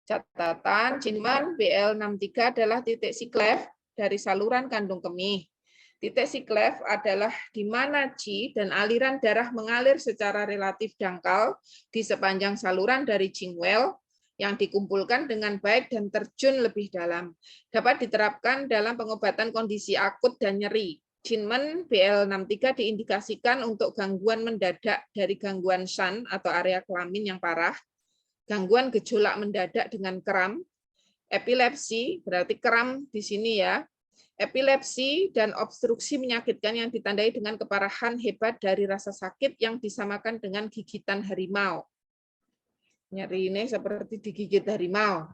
Catatan, Cinmen BL63 adalah titik siklef dari saluran kandung kemih. Titik siklef adalah di mana qi dan aliran darah mengalir secara relatif dangkal di sepanjang saluran dari Jingwell yang dikumpulkan dengan baik dan terjun lebih dalam. Dapat diterapkan dalam pengobatan kondisi akut dan nyeri. Cinmen BL63 diindikasikan untuk gangguan mendadak dari gangguan shan atau area kelamin yang parah, gangguan gejolak mendadak dengan kram, epilepsi, berarti kram di sini ya, epilepsi dan obstruksi menyakitkan yang ditandai dengan keparahan hebat dari rasa sakit yang disamakan dengan gigitan harimau. Nyeri ini seperti digigit harimau.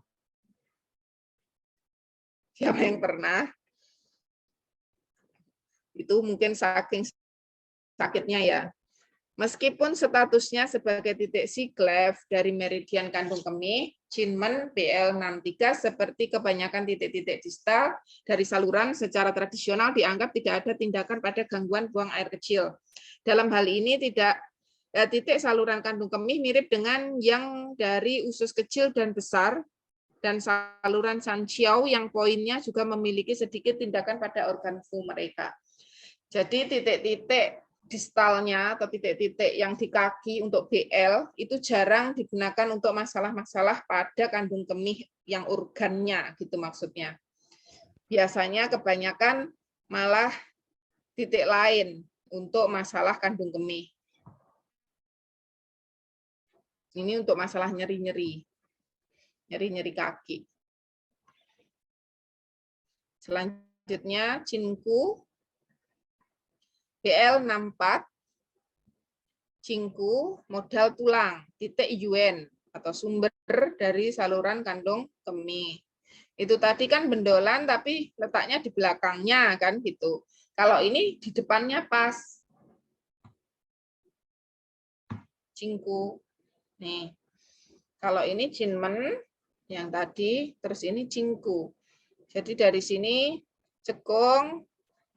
Siapa yang pernah? Itu mungkin saking sakitnya ya. Meskipun statusnya sebagai titik siklef dari meridian kandung kemih, Jinmen BL63 seperti kebanyakan titik-titik distal dari saluran secara tradisional dianggap tidak ada tindakan pada gangguan buang air kecil. Dalam hal ini titik saluran kandung kemih mirip dengan yang dari usus kecil dan besar, dan saluran Sanxiao yang poinnya juga memiliki sedikit tindakan pada organ fu mereka. Jadi titik-titik distalnya atau titik-titik yang di kaki untuk BL itu jarang digunakan untuk masalah-masalah pada kandung kemih yang organnya gitu maksudnya. Biasanya kebanyakan malah titik lain untuk masalah kandung kemih. Ini untuk masalah nyeri-nyeri kaki. Selanjutnya Cinku BL64, Cinku modal tulang, titik Yuen atau sumber dari saluran kandung kemih. Itu tadi kan bendolan tapi letaknya di belakangnya kan gitu. Kalau ini di depannya pas. Cinku. Nih. Kalau ini Jinmen yang tadi, terus ini Cinku. Jadi dari sini cekung,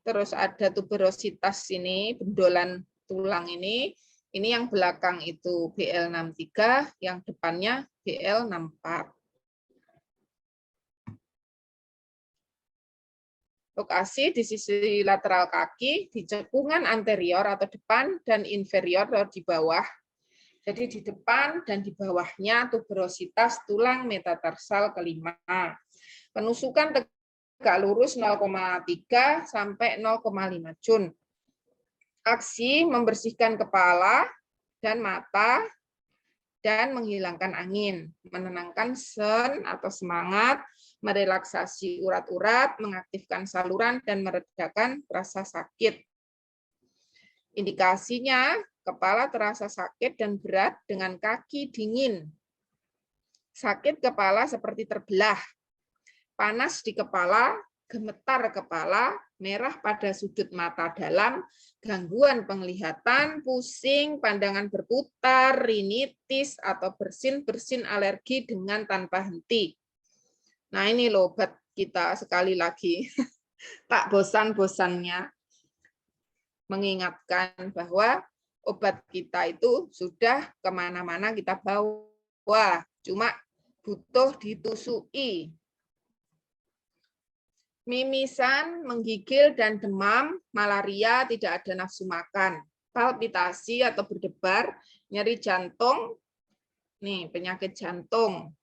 terus ada tuberositas ini, bendolan tulang ini yang belakang itu BL63, yang depannya BL64. Lokasi di sisi lateral kaki, di cekungan anterior atau depan dan inferior atau di bawah. Jadi di depan dan di bawahnya tuberositas tulang metatarsal kelima. Penusukan tegak lurus 0,3 sampai 0,5 cun. Aksi membersihkan kepala dan mata dan menghilangkan angin, menenangkan sen atau semangat, merelaksasi urat-urat, mengaktifkan saluran dan meredakan rasa sakit. Indikasinya, kepala terasa sakit dan berat dengan kaki dingin. Sakit kepala seperti terbelah. Panas di kepala, gemetar kepala, merah pada sudut mata dalam, gangguan penglihatan, pusing, pandangan berputar, rinitis, atau bersin-bersin alergi dengan tanpa henti. Nah ini loh obat kita sekali lagi. Tak bosan-bosannya mengingatkan bahwa obat kita itu sudah kemana-mana kita bawa, cuma butuh ditusui. Mimisan, menggigil, dan demam, malaria, tidak ada nafsu makan, palpitasi atau berdebar, nyeri jantung, nih penyakit jantung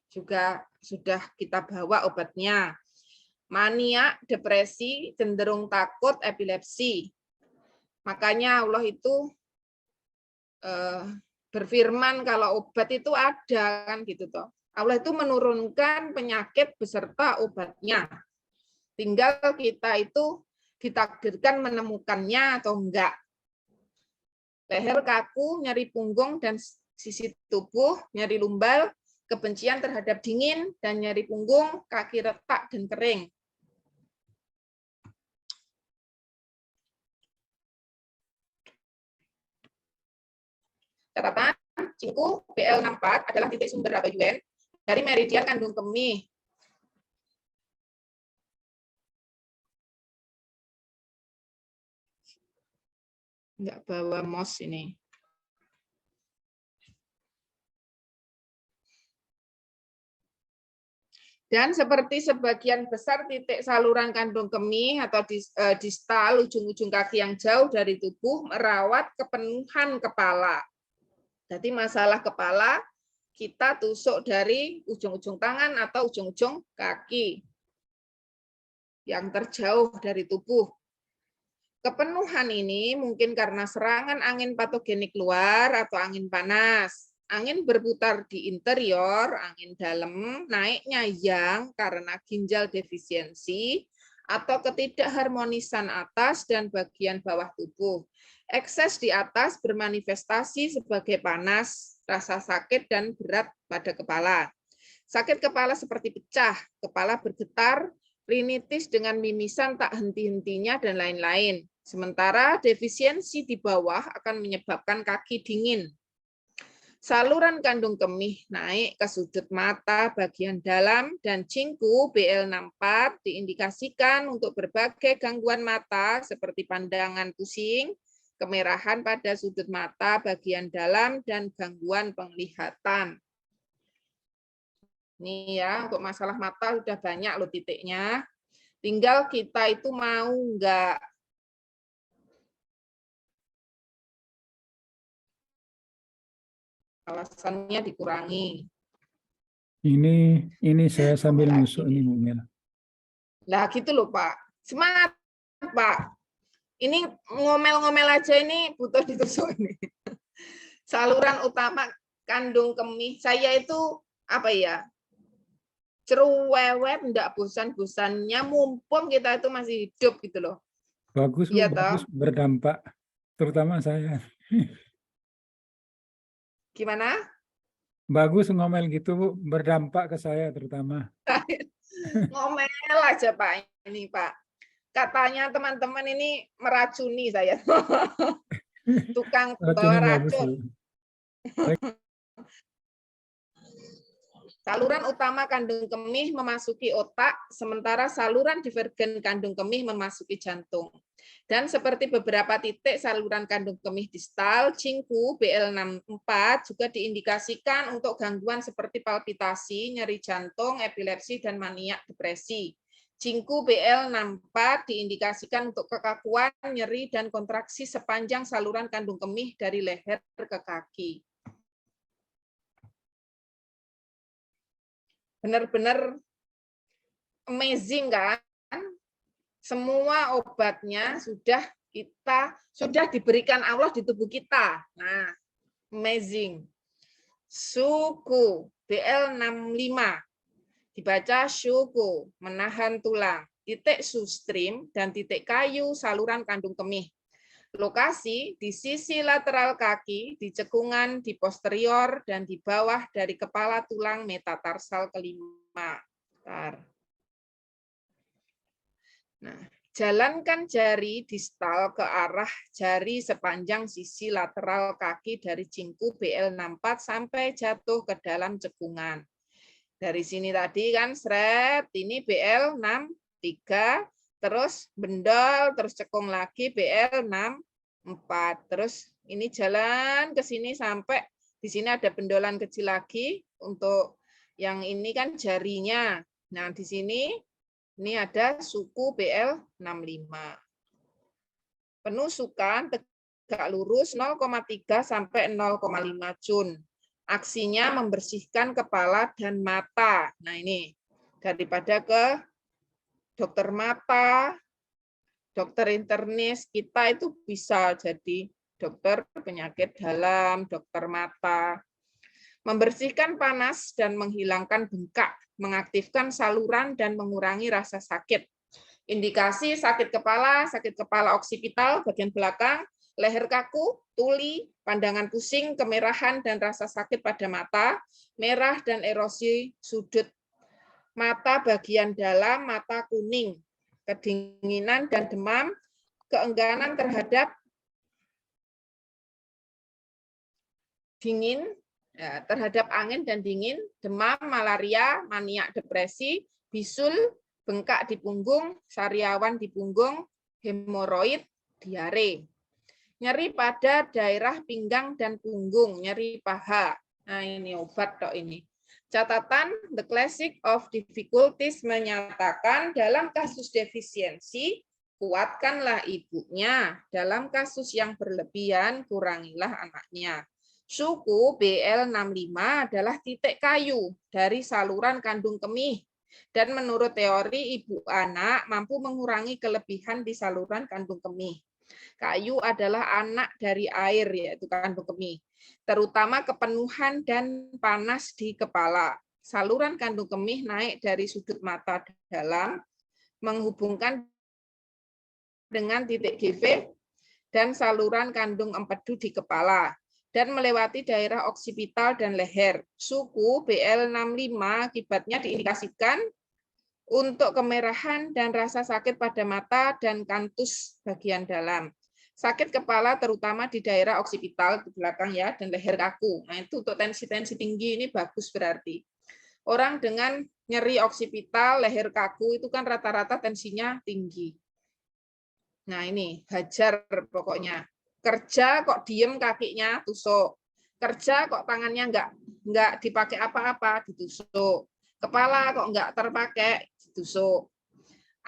juga sudah kita bawa obatnya. Mania, depresi, cenderung takut, epilepsi. Makanya Allah itu berfirman kalau obat itu ada kan gitu toh. Allah itu menurunkan penyakit beserta obatnya. Tinggal kita itu ditakdirkan menemukannya atau enggak. Leher kaku, nyeri punggung dan sisi tubuh, nyeri lumbal, kebencian terhadap dingin dan nyeri punggung, kaki retak dan kering. Catatan, Cinku BL64 adalah titik sumber atau Yuen dari meridian kandung kemih. Enggak bawa mouse ini. Dan seperti sebagian besar titik saluran kandung kemih atau distal ujung-ujung kaki yang jauh dari tubuh merawat kepenuhan kepala. Jadi masalah kepala kita tusuk dari ujung-ujung tangan atau ujung-ujung kaki yang terjauh dari tubuh. Kepenuhan ini mungkin karena serangan angin patogenik luar atau angin panas. Angin berputar di interior, angin dalam, naiknya yang karena ginjal defisiensi atau ketidakharmonisan atas dan bagian bawah tubuh. Ekses di atas bermanifestasi sebagai panas, rasa sakit, dan berat pada kepala. Sakit kepala seperti pecah, kepala bergetar, rinitis dengan mimisan tak henti-hentinya, dan lain-lain. Sementara defisiensi di bawah akan menyebabkan kaki dingin. Saluran kandung kemih naik ke sudut mata bagian dalam dan cingku BL64 diindikasikan untuk berbagai gangguan mata seperti pandangan pusing, kemerahan pada sudut mata bagian dalam, dan gangguan penglihatan. Ini ya, untuk masalah mata sudah banyak loh titiknya. Tinggal kita itu mau enggak. Alasannya dikurangi. Ini saya sambil nusuk ini, Bu Mel. Nah, gitu loh, Pak. Semangat, Pak. Ini ngomel-ngomel aja ini butuh ditusuk ini. Saluran utama kandung kemih. Saya itu apa ya? Ceruwewet, enggak bosan-bosannya, mumpung kita itu masih hidup gitu loh. Bagus, Bu, Iya, bagus, toh? berdampak. Terutama saya. Gimana? Bagus ngomel gitu, Bu, berdampak ke saya terutama. Ngomel aja, Pak. Ini, Pak. Katanya teman-teman ini meracuni saya. Tukang Racunnya bawa bagus, racun. Bu. Saluran utama kandung kemih memasuki otak, sementara saluran divergen kandung kemih memasuki jantung. Dan seperti beberapa titik saluran kandung kemih distal, cingku BL64 juga diindikasikan untuk gangguan seperti palpitasi, nyeri jantung, epilepsi, dan maniak depresi. Cingku BL64 diindikasikan untuk kekakuan, nyeri, dan kontraksi sepanjang saluran kandung kemih dari leher ke kaki. Benar-benar amazing kan? Semua obatnya sudah diberikan Allah di tubuh kita. Nah, amazing. Suku BL65 dibaca syuku, menahan tulang, titik sustrim dan titik kayu saluran kandung kemih. Lokasi di sisi lateral kaki, di cekungan, di posterior, dan di bawah dari kepala tulang metatarsal kelima. Nah, jalankan jari distal ke arah jari sepanjang sisi lateral kaki dari cingku BL64 sampai jatuh ke dalam cekungan. Dari sini tadi kan seret, ini BL63, terus bendol, terus cekung lagi BL64. Terus ini jalan ke sini sampai di sini ada bendolan kecil lagi untuk yang ini kan jarinya. Nah, di sini ini ada suku BL65. Penusukan tegak lurus 0,3 sampai 0,5 cun. Aksinya membersihkan kepala dan mata. Nah ini, daripada ke dokter mata, dokter internis, kita itu bisa jadi dokter penyakit dalam, dokter mata. Membersihkan panas dan menghilangkan bengkak, mengaktifkan saluran dan mengurangi rasa sakit. Indikasi sakit kepala oksipital bagian belakang, leher kaku, tuli, pandangan pusing, kemerahan dan rasa sakit pada mata, merah dan erosi sudut mata bagian dalam, mata kuning, kedinginan dan demam, keengganan terhadap dingin, terhadap angin dan dingin, demam, malaria, maniak depresi, bisul, bengkak di punggung, sariawan di punggung, hemoroid, diare. Nyeri pada daerah pinggang dan punggung, nyeri paha. Nah, ini obat tok ini. Catatan The Classic of Difficulties menyatakan dalam kasus defisiensi, kuatkanlah ibunya. Dalam kasus yang berlebihan, kurangilah anaknya. Suku BL65 adalah titik kayu dari saluran kandung kemih. Dan menurut teori, ibu anak mampu mengurangi kelebihan di saluran kandung kemih. Kayu adalah anak dari air, yaitu kandung kemih. Terutama kepenuhan dan panas di kepala. Saluran kandung kemih naik dari sudut mata dalam, menghubungkan dengan titik GV dan saluran kandung empedu di kepala, dan melewati daerah oksipital dan leher. Suku BL65 akibatnya diindikasikan untuk kemerahan dan rasa sakit pada mata dan kantus bagian dalam. Sakit kepala terutama di daerah oksipital di belakang ya dan leher kaku. Nah, itu untuk tensi-tensi tinggi ini bagus berarti. Orang dengan nyeri oksipital, leher kaku itu kan rata-rata tensinya tinggi. Nah, ini hajar pokoknya. Kerja kok diem kakinya tusuk. Kerja kok tangannya enggak dipakai apa-apa ditusuk. Kepala kok enggak terpakai ditusuk.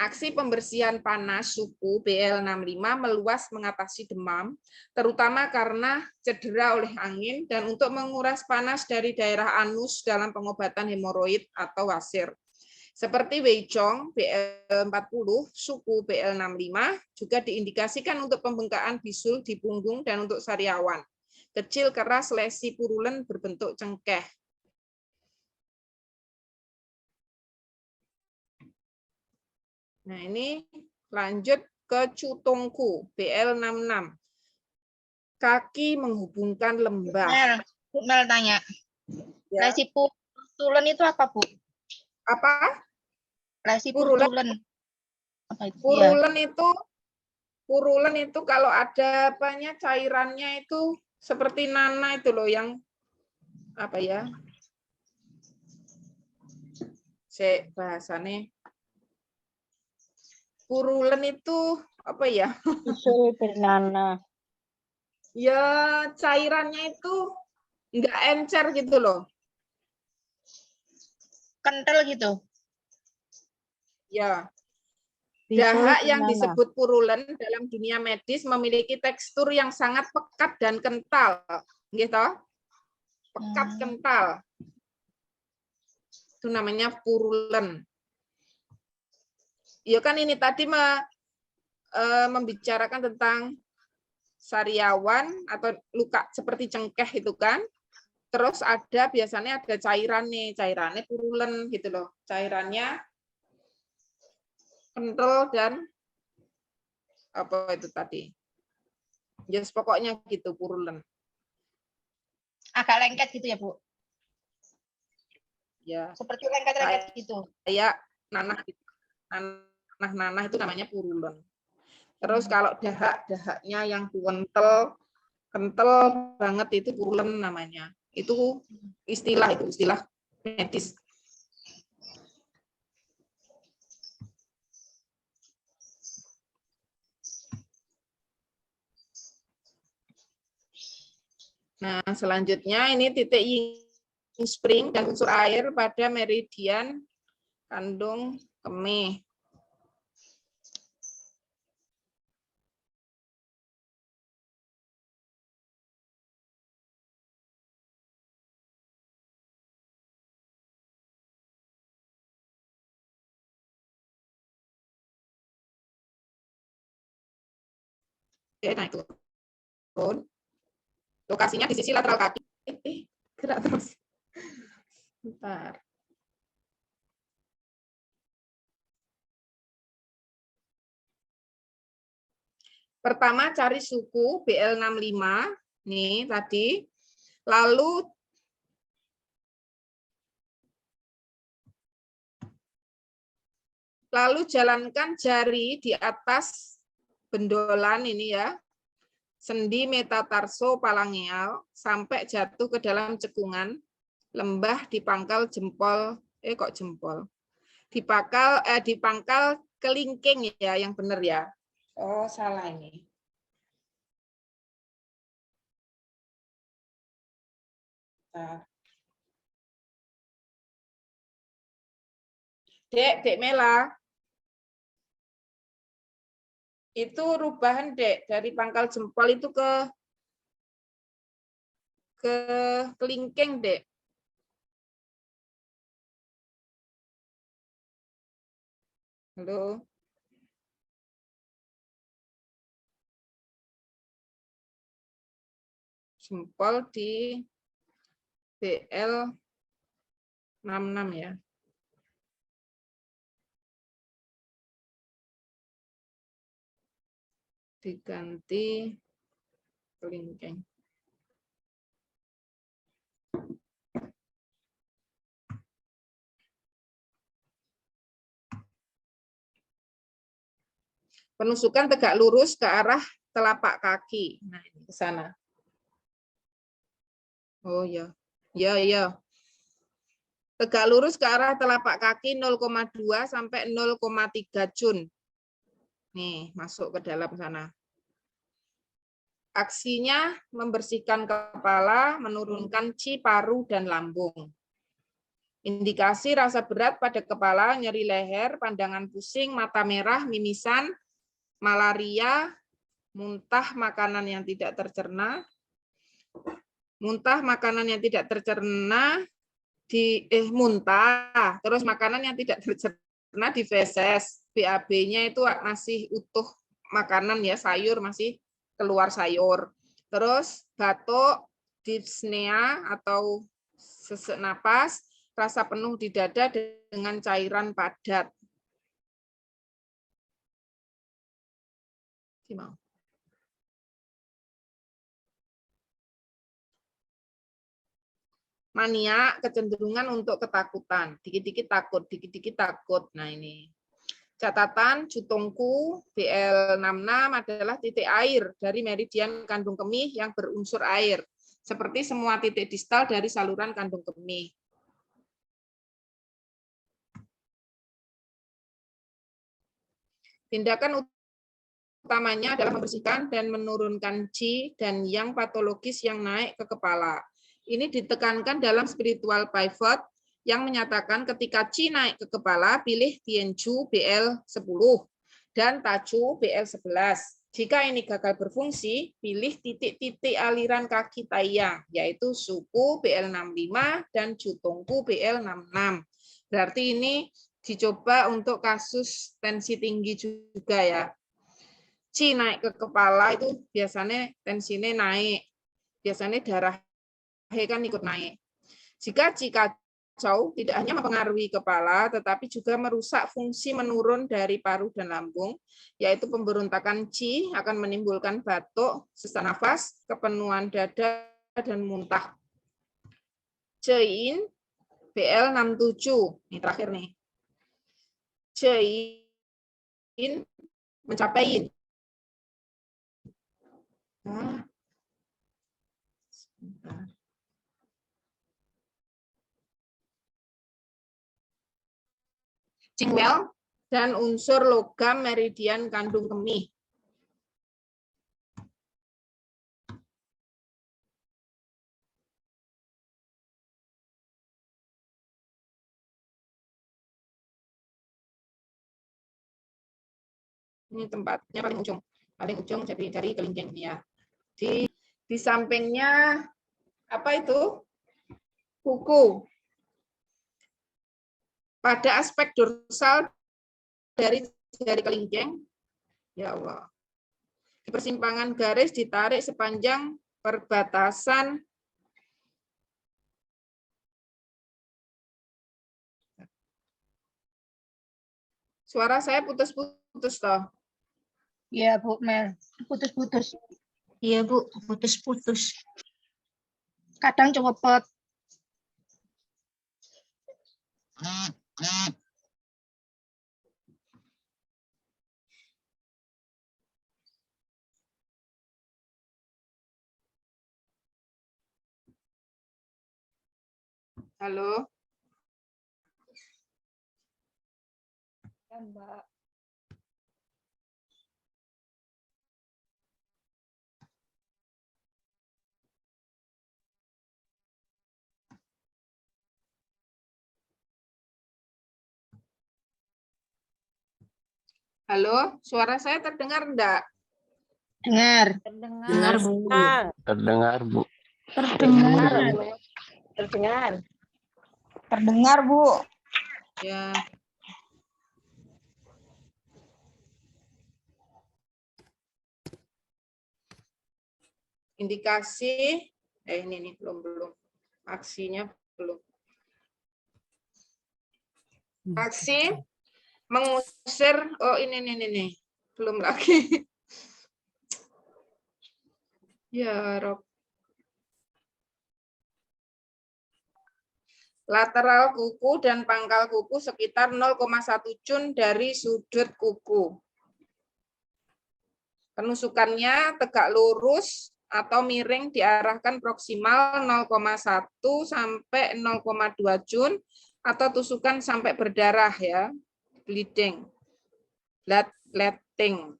Aksi pembersihan panas suku BL65 meluas mengatasi demam, terutama karena cedera oleh angin dan untuk menguras panas dari daerah anus dalam pengobatan hemoroid atau wasir. Seperti Weichong BL40, suku BL65 juga diindikasikan untuk pembengkakan bisul di punggung dan untuk sariawan. Kecil, keras, lesi, purulen, berbentuk cengkeh. Nah, ini lanjut ke Cutungku, BL66. Kaki menghubungkan lembah. Bu Mel tanya. Ya. Lesi purulen itu apa, Bu? Apa? Lesi Purulen. purulen. Apa itu? Purulen itu kalau ada apanya cairannya itu seperti nana itu loh yang apa ya? Bahasanya purulen itu apa ya? Bisul bernana. Ya cairannya itu enggak encer gitu loh. Kental gitu. Ya. Bisul Dahak yang bernana. disebut purulen dalam dunia medis memiliki tekstur yang sangat pekat dan kental, gitu. Pekat kental. Itu namanya purulen. Ya kan ini tadi membicarakan tentang sariawan atau luka seperti cengkeh itu kan. Terus biasanya ada cairannya purulen gitu loh. Cairannya kental dan apa itu tadi? Yes, pokoknya gitu purulen. Agak lengket gitu ya, Bu? Ya. Seperti lengket-lengket gitu. Kayak nanah itu namanya purulen. Terus kalau dahaknya yang kental banget itu purulen namanya. Itu istilah medis. Nah, selanjutnya ini titik yin spring dan unsur air pada meridian kandung kemih. Oke, nah itu. Lokasinya di sisi lateral kaki. Gerak terus. Bentar. Pertama cari suku BL65 nih tadi. Lalu jalankan jari di atas bendolan ini ya. Sendi metatarso palangeal sampai jatuh ke dalam cekungan lembah di pangkal jempol di pangkal kelingking ya yang benar ya. Oh salah ini. Dek Mela. Itu rubahan Dek dari pangkal jempol itu ke kelingking Dek. Halo. Jempol di BL66 ya. Diganti kelingking. Penusukan tegak lurus ke arah telapak kaki. Nah, ini ke sana. Oh ya. Ya, ya. Tegak lurus ke arah telapak kaki 0,2 sampai 0,3 jun. Nih, masuk ke dalam sana. Aksinya membersihkan kepala, menurunkan qi, paru, dan lambung. Indikasi rasa berat pada kepala, nyeri leher, pandangan pusing, mata merah, mimisan, malaria, muntah makanan yang tidak tercerna, muntah, terus makanan yang tidak tercerna di feses, BAB-nya itu masih utuh makanan ya, sayur masih keluar sayur. Terus batuk, dyspnea atau sesak napas, rasa penuh di dada dengan cairan padat. Mania, kecenderungan untuk ketakutan. Dikit-dikit takut. Nah ini. Catatan, Jutongku BL66 adalah titik air dari meridian kandung kemih yang berunsur air. Seperti semua titik distal dari saluran kandung kemih. Tindakan utamanya adalah membersihkan dan menurunkan qi dan yang patologis yang naik ke kepala. Ini ditekankan dalam spiritual pivot yang menyatakan ketika qi naik ke kepala, pilih Tianju BL10 dan Tachu BL11. Jika ini gagal berfungsi, pilih titik-titik aliran kaki Taiyang, yaitu Suku BL65 dan Jutongku BL66. Berarti ini dicoba untuk kasus tensi tinggi juga ya. Qi naik ke kepala itu biasanya tensinya naik. Biasanya darah kan ikut naik. Jika qi kacau, tidak hanya mempengaruhi kepala, tetapi juga merusak fungsi menurun dari paru dan lambung, yaitu pemberontakan qi akan menimbulkan batuk, sesak nafas, kepenuhan dada, dan muntah. Cein BL67, ini terakhir nih. Cein mencapai Jingwell dan unsur logam meridian kandung kemih. Ini tempatnya paling ujung dari kelingking ya. Di sampingnya apa itu? Kuku. Pada aspek dorsal dari jari kelingking, ya Allah. Di persimpangan garis ditarik sepanjang perbatasan suara saya putus-putus toh. Iya, Bu Mel. Putus-putus. Iya, Bu. Putus-putus. Kadang cepet. Halo. Ya, Mbak. Halo, suara saya terdengar enggak? Dengar. Dengar, Bu. Terdengar, Bu. Terdengar. Terdengar. Terdengar, Bu. Ya. Indikasi, ini nih belum. Aksinya belum. Aksi mengusir, oh ini. Belum lagi. Ya, Rob. Lateral kuku dan pangkal kuku sekitar 0,1 cun dari sudut kuku. Penusukannya tegak lurus atau miring diarahkan proksimal 0,1 sampai 0,2 jun atau tusukan sampai berdarah ya, bleeding, bloodletting.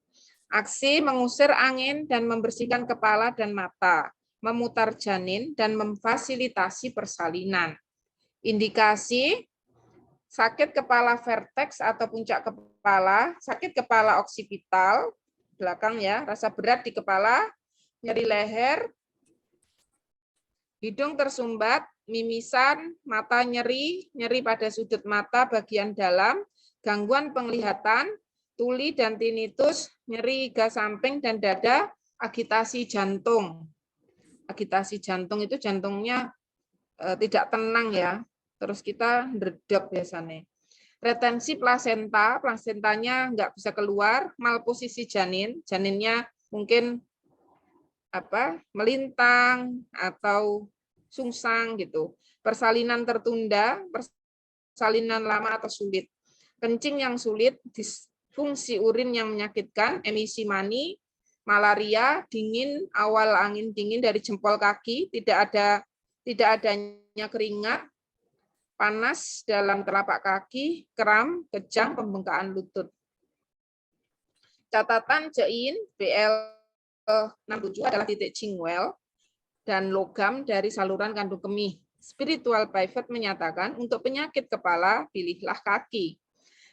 Aksi mengusir angin dan membersihkan kepala dan mata, memutar janin dan memfasilitasi persalinan. Indikasi sakit kepala vertex atau puncak kepala, sakit kepala oksipital belakang ya, rasa berat di kepala, nyeri leher, hidung tersumbat, mimisan, mata nyeri, nyeri pada sudut mata bagian dalam, gangguan penglihatan, tuli dan tinnitus, nyeri iga samping dan dada, agitasi jantung. Agitasi jantung itu jantungnya tidak tenang ya. Terus kita ndredeg biasanya. Retensi plasenta, plasentanya nggak bisa keluar, malposisi janin, janinnya mungkin melintang atau sungsang gitu. Persalinan tertunda, persalinan lama atau sulit. Kencing yang sulit, disfungsi urin yang menyakitkan, emisi mani, malaria, dingin, awal angin dingin dari jempol kaki, tidak adanya keringat, panas dalam telapak kaki, kram, kejang, pembengkakan lutut. Catatan Jain BL67 adalah titik Jingwell dan logam dari saluran kandung kemih. Spiritual Pivot menyatakan untuk penyakit kepala pilihlah kaki.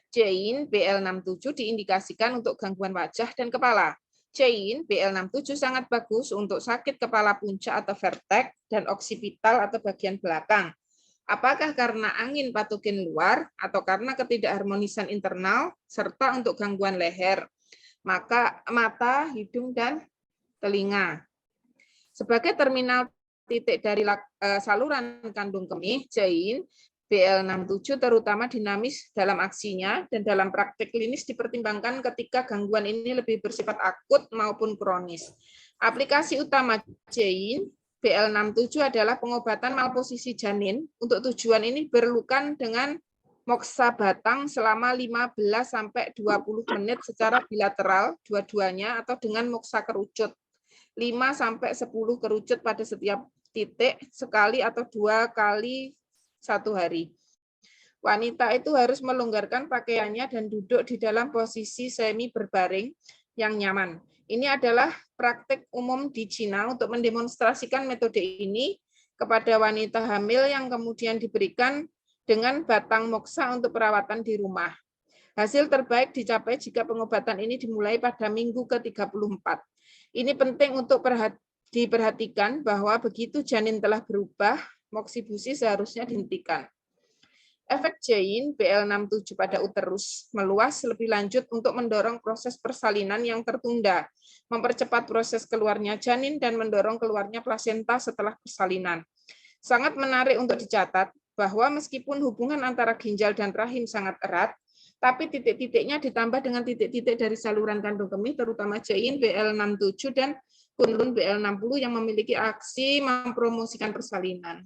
Jain BL67 diindikasikan untuk gangguan wajah dan kepala. Jain BL67 sangat bagus untuk sakit kepala puncak atau vertex dan oksipital atau bagian belakang. Apakah karena angin patogen luar atau karena ketidakharmonisan internal serta untuk gangguan leher, maka mata, hidung, dan telinga. Sebagai terminal titik dari saluran kandung kemih, Jain BL67 terutama dinamis dalam aksinya dan dalam praktek klinis dipertimbangkan ketika gangguan ini lebih bersifat akut maupun kronis. Aplikasi utama Jain BL67 adalah pengobatan malposisi janin. Untuk tujuan ini berlukan dengan moksa batang selama 15 sampai 20 menit secara bilateral dua-duanya atau dengan moksa kerucut 5 sampai 10 kerucut pada setiap titik sekali atau 2 kali 1 hari. Wanita itu harus melonggarkan pakaiannya dan duduk di dalam posisi semi berbaring yang nyaman. Ini adalah praktik umum di Cina untuk mendemonstrasikan metode ini kepada wanita hamil yang kemudian diberikan dengan batang moksa untuk perawatan di rumah. Hasil terbaik dicapai jika pengobatan ini dimulai pada minggu ke-34. Ini penting untuk diperhatikan bahwa begitu janin telah berubah, moksibusi seharusnya dihentikan. Efek Jain BL67 pada uterus meluas lebih lanjut untuk mendorong proses persalinan yang tertunda, mempercepat proses keluarnya janin, dan mendorong keluarnya plasenta setelah persalinan. Sangat menarik untuk dicatat bahwa meskipun hubungan antara ginjal dan rahim sangat erat, tapi titik-titiknya ditambah dengan titik-titik dari saluran kandung kemih, terutama Jain BL67 dan Kunlun BL60 yang memiliki aksi mempromosikan persalinan.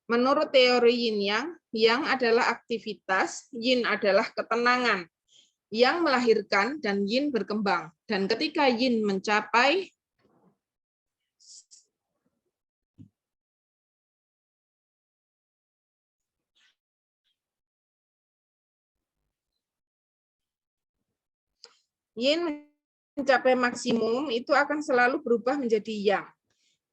Menurut teori yin yang adalah aktivitas, yin adalah ketenangan yang melahirkan dan yin berkembang. Dan ketika yin mencapai maksimum, itu akan selalu berubah menjadi yang.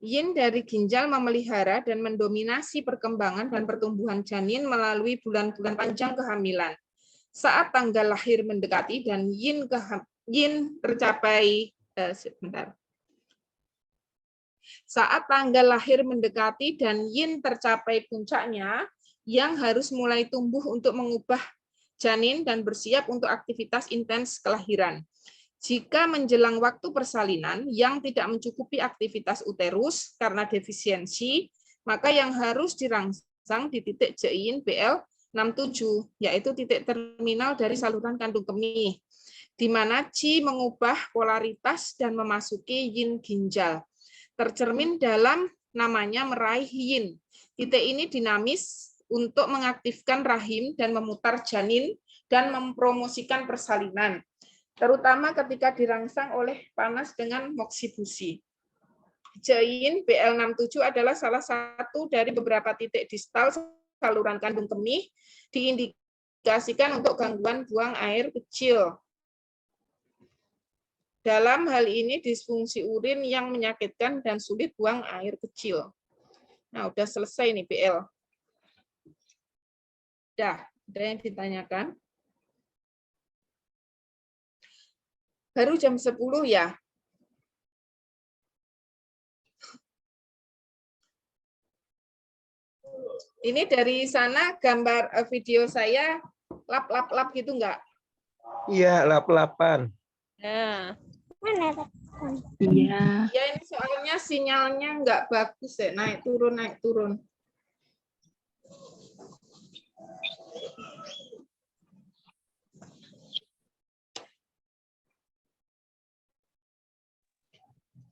Yin dari ginjal memelihara dan mendominasi perkembangan dan pertumbuhan janin melalui bulan-bulan panjang kehamilan. Saat tanggal lahir mendekati dan yin tercapai Saat tanggal lahir mendekati dan yin tercapai puncaknya, yang harus mulai tumbuh untuk mengubah janin dan bersiap untuk aktivitas intens kelahiran. Jika menjelang waktu persalinan yang tidak mencukupi aktivitas uterus karena defisiensi, maka yang harus dirangsang di titik Jain BL67, yaitu titik terminal dari saluran kandung kemih, di mana Qi mengubah polaritas dan memasuki yin ginjal. Tercermin dalam namanya meraih yin. Titik ini dinamis untuk mengaktifkan rahim dan memutar janin dan mempromosikan persalinan, terutama ketika dirangsang oleh panas dengan moksibusi. Jain BL67 adalah salah satu dari beberapa titik distal saluran kandung kemih diindikasikan untuk gangguan buang air kecil. Dalam hal ini disfungsi urin yang menyakitkan dan sulit buang air kecil. Nah, udah selesai nih BL. Dah, ada yang ditanyakan? Baru jam 10 ya? Ini dari sana gambar video saya lap-lap-lap gitu enggak? Iya, lap-lapan. Nah, Iya. Ya ini soalnya sinyalnya enggak bagus ya, naik turun naik turun.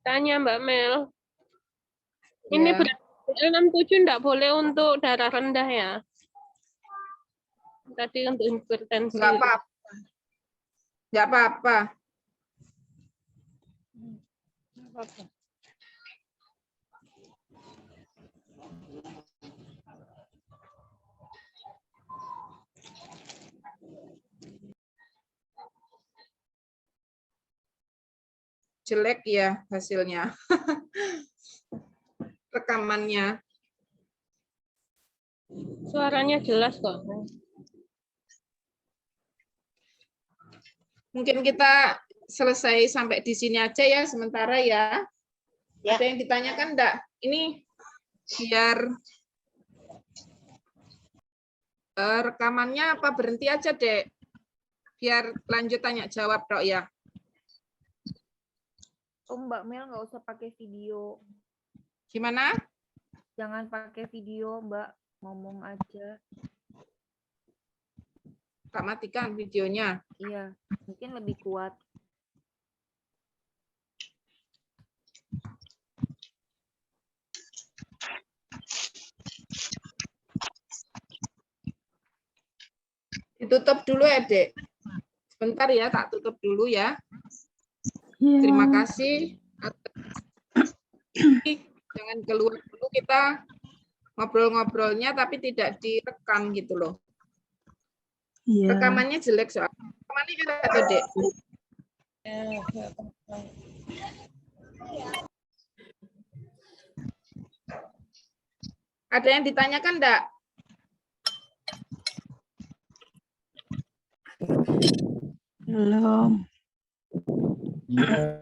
tanya Mbak Mel. Ini Ya. BL67 enggak boleh untuk darah rendah ya? Tadi untuk hipertensi. Enggak apa-apa. Enggak apa-apa. Jelek ya hasilnya. Rekamannya. Suaranya jelas kok. Mungkin kita selesai sampai di sini aja ya sementara ya. Ada yang ditanyakan enggak? Ini biar rekamannya apa berhenti aja, Dek? Biar lanjut tanya jawab, Dok ya. Oh, Mbak Mel nggak usah pakai video. Gimana? Jangan pakai video, Mbak. Ngomong aja. Tak matikan videonya. Iya, mungkin lebih kuat. Ditutup dulu ya, Dek. Sebentar ya, tak tutup dulu ya. Terima kasih. Jangan keluar dulu, kita ngobrol-ngobrolnya tapi tidak direkam gitu loh. Rekamannya jelek soalnya. Rekamannya ada, Dek. Ada yang ditanyakan enggak? Belum. Iya.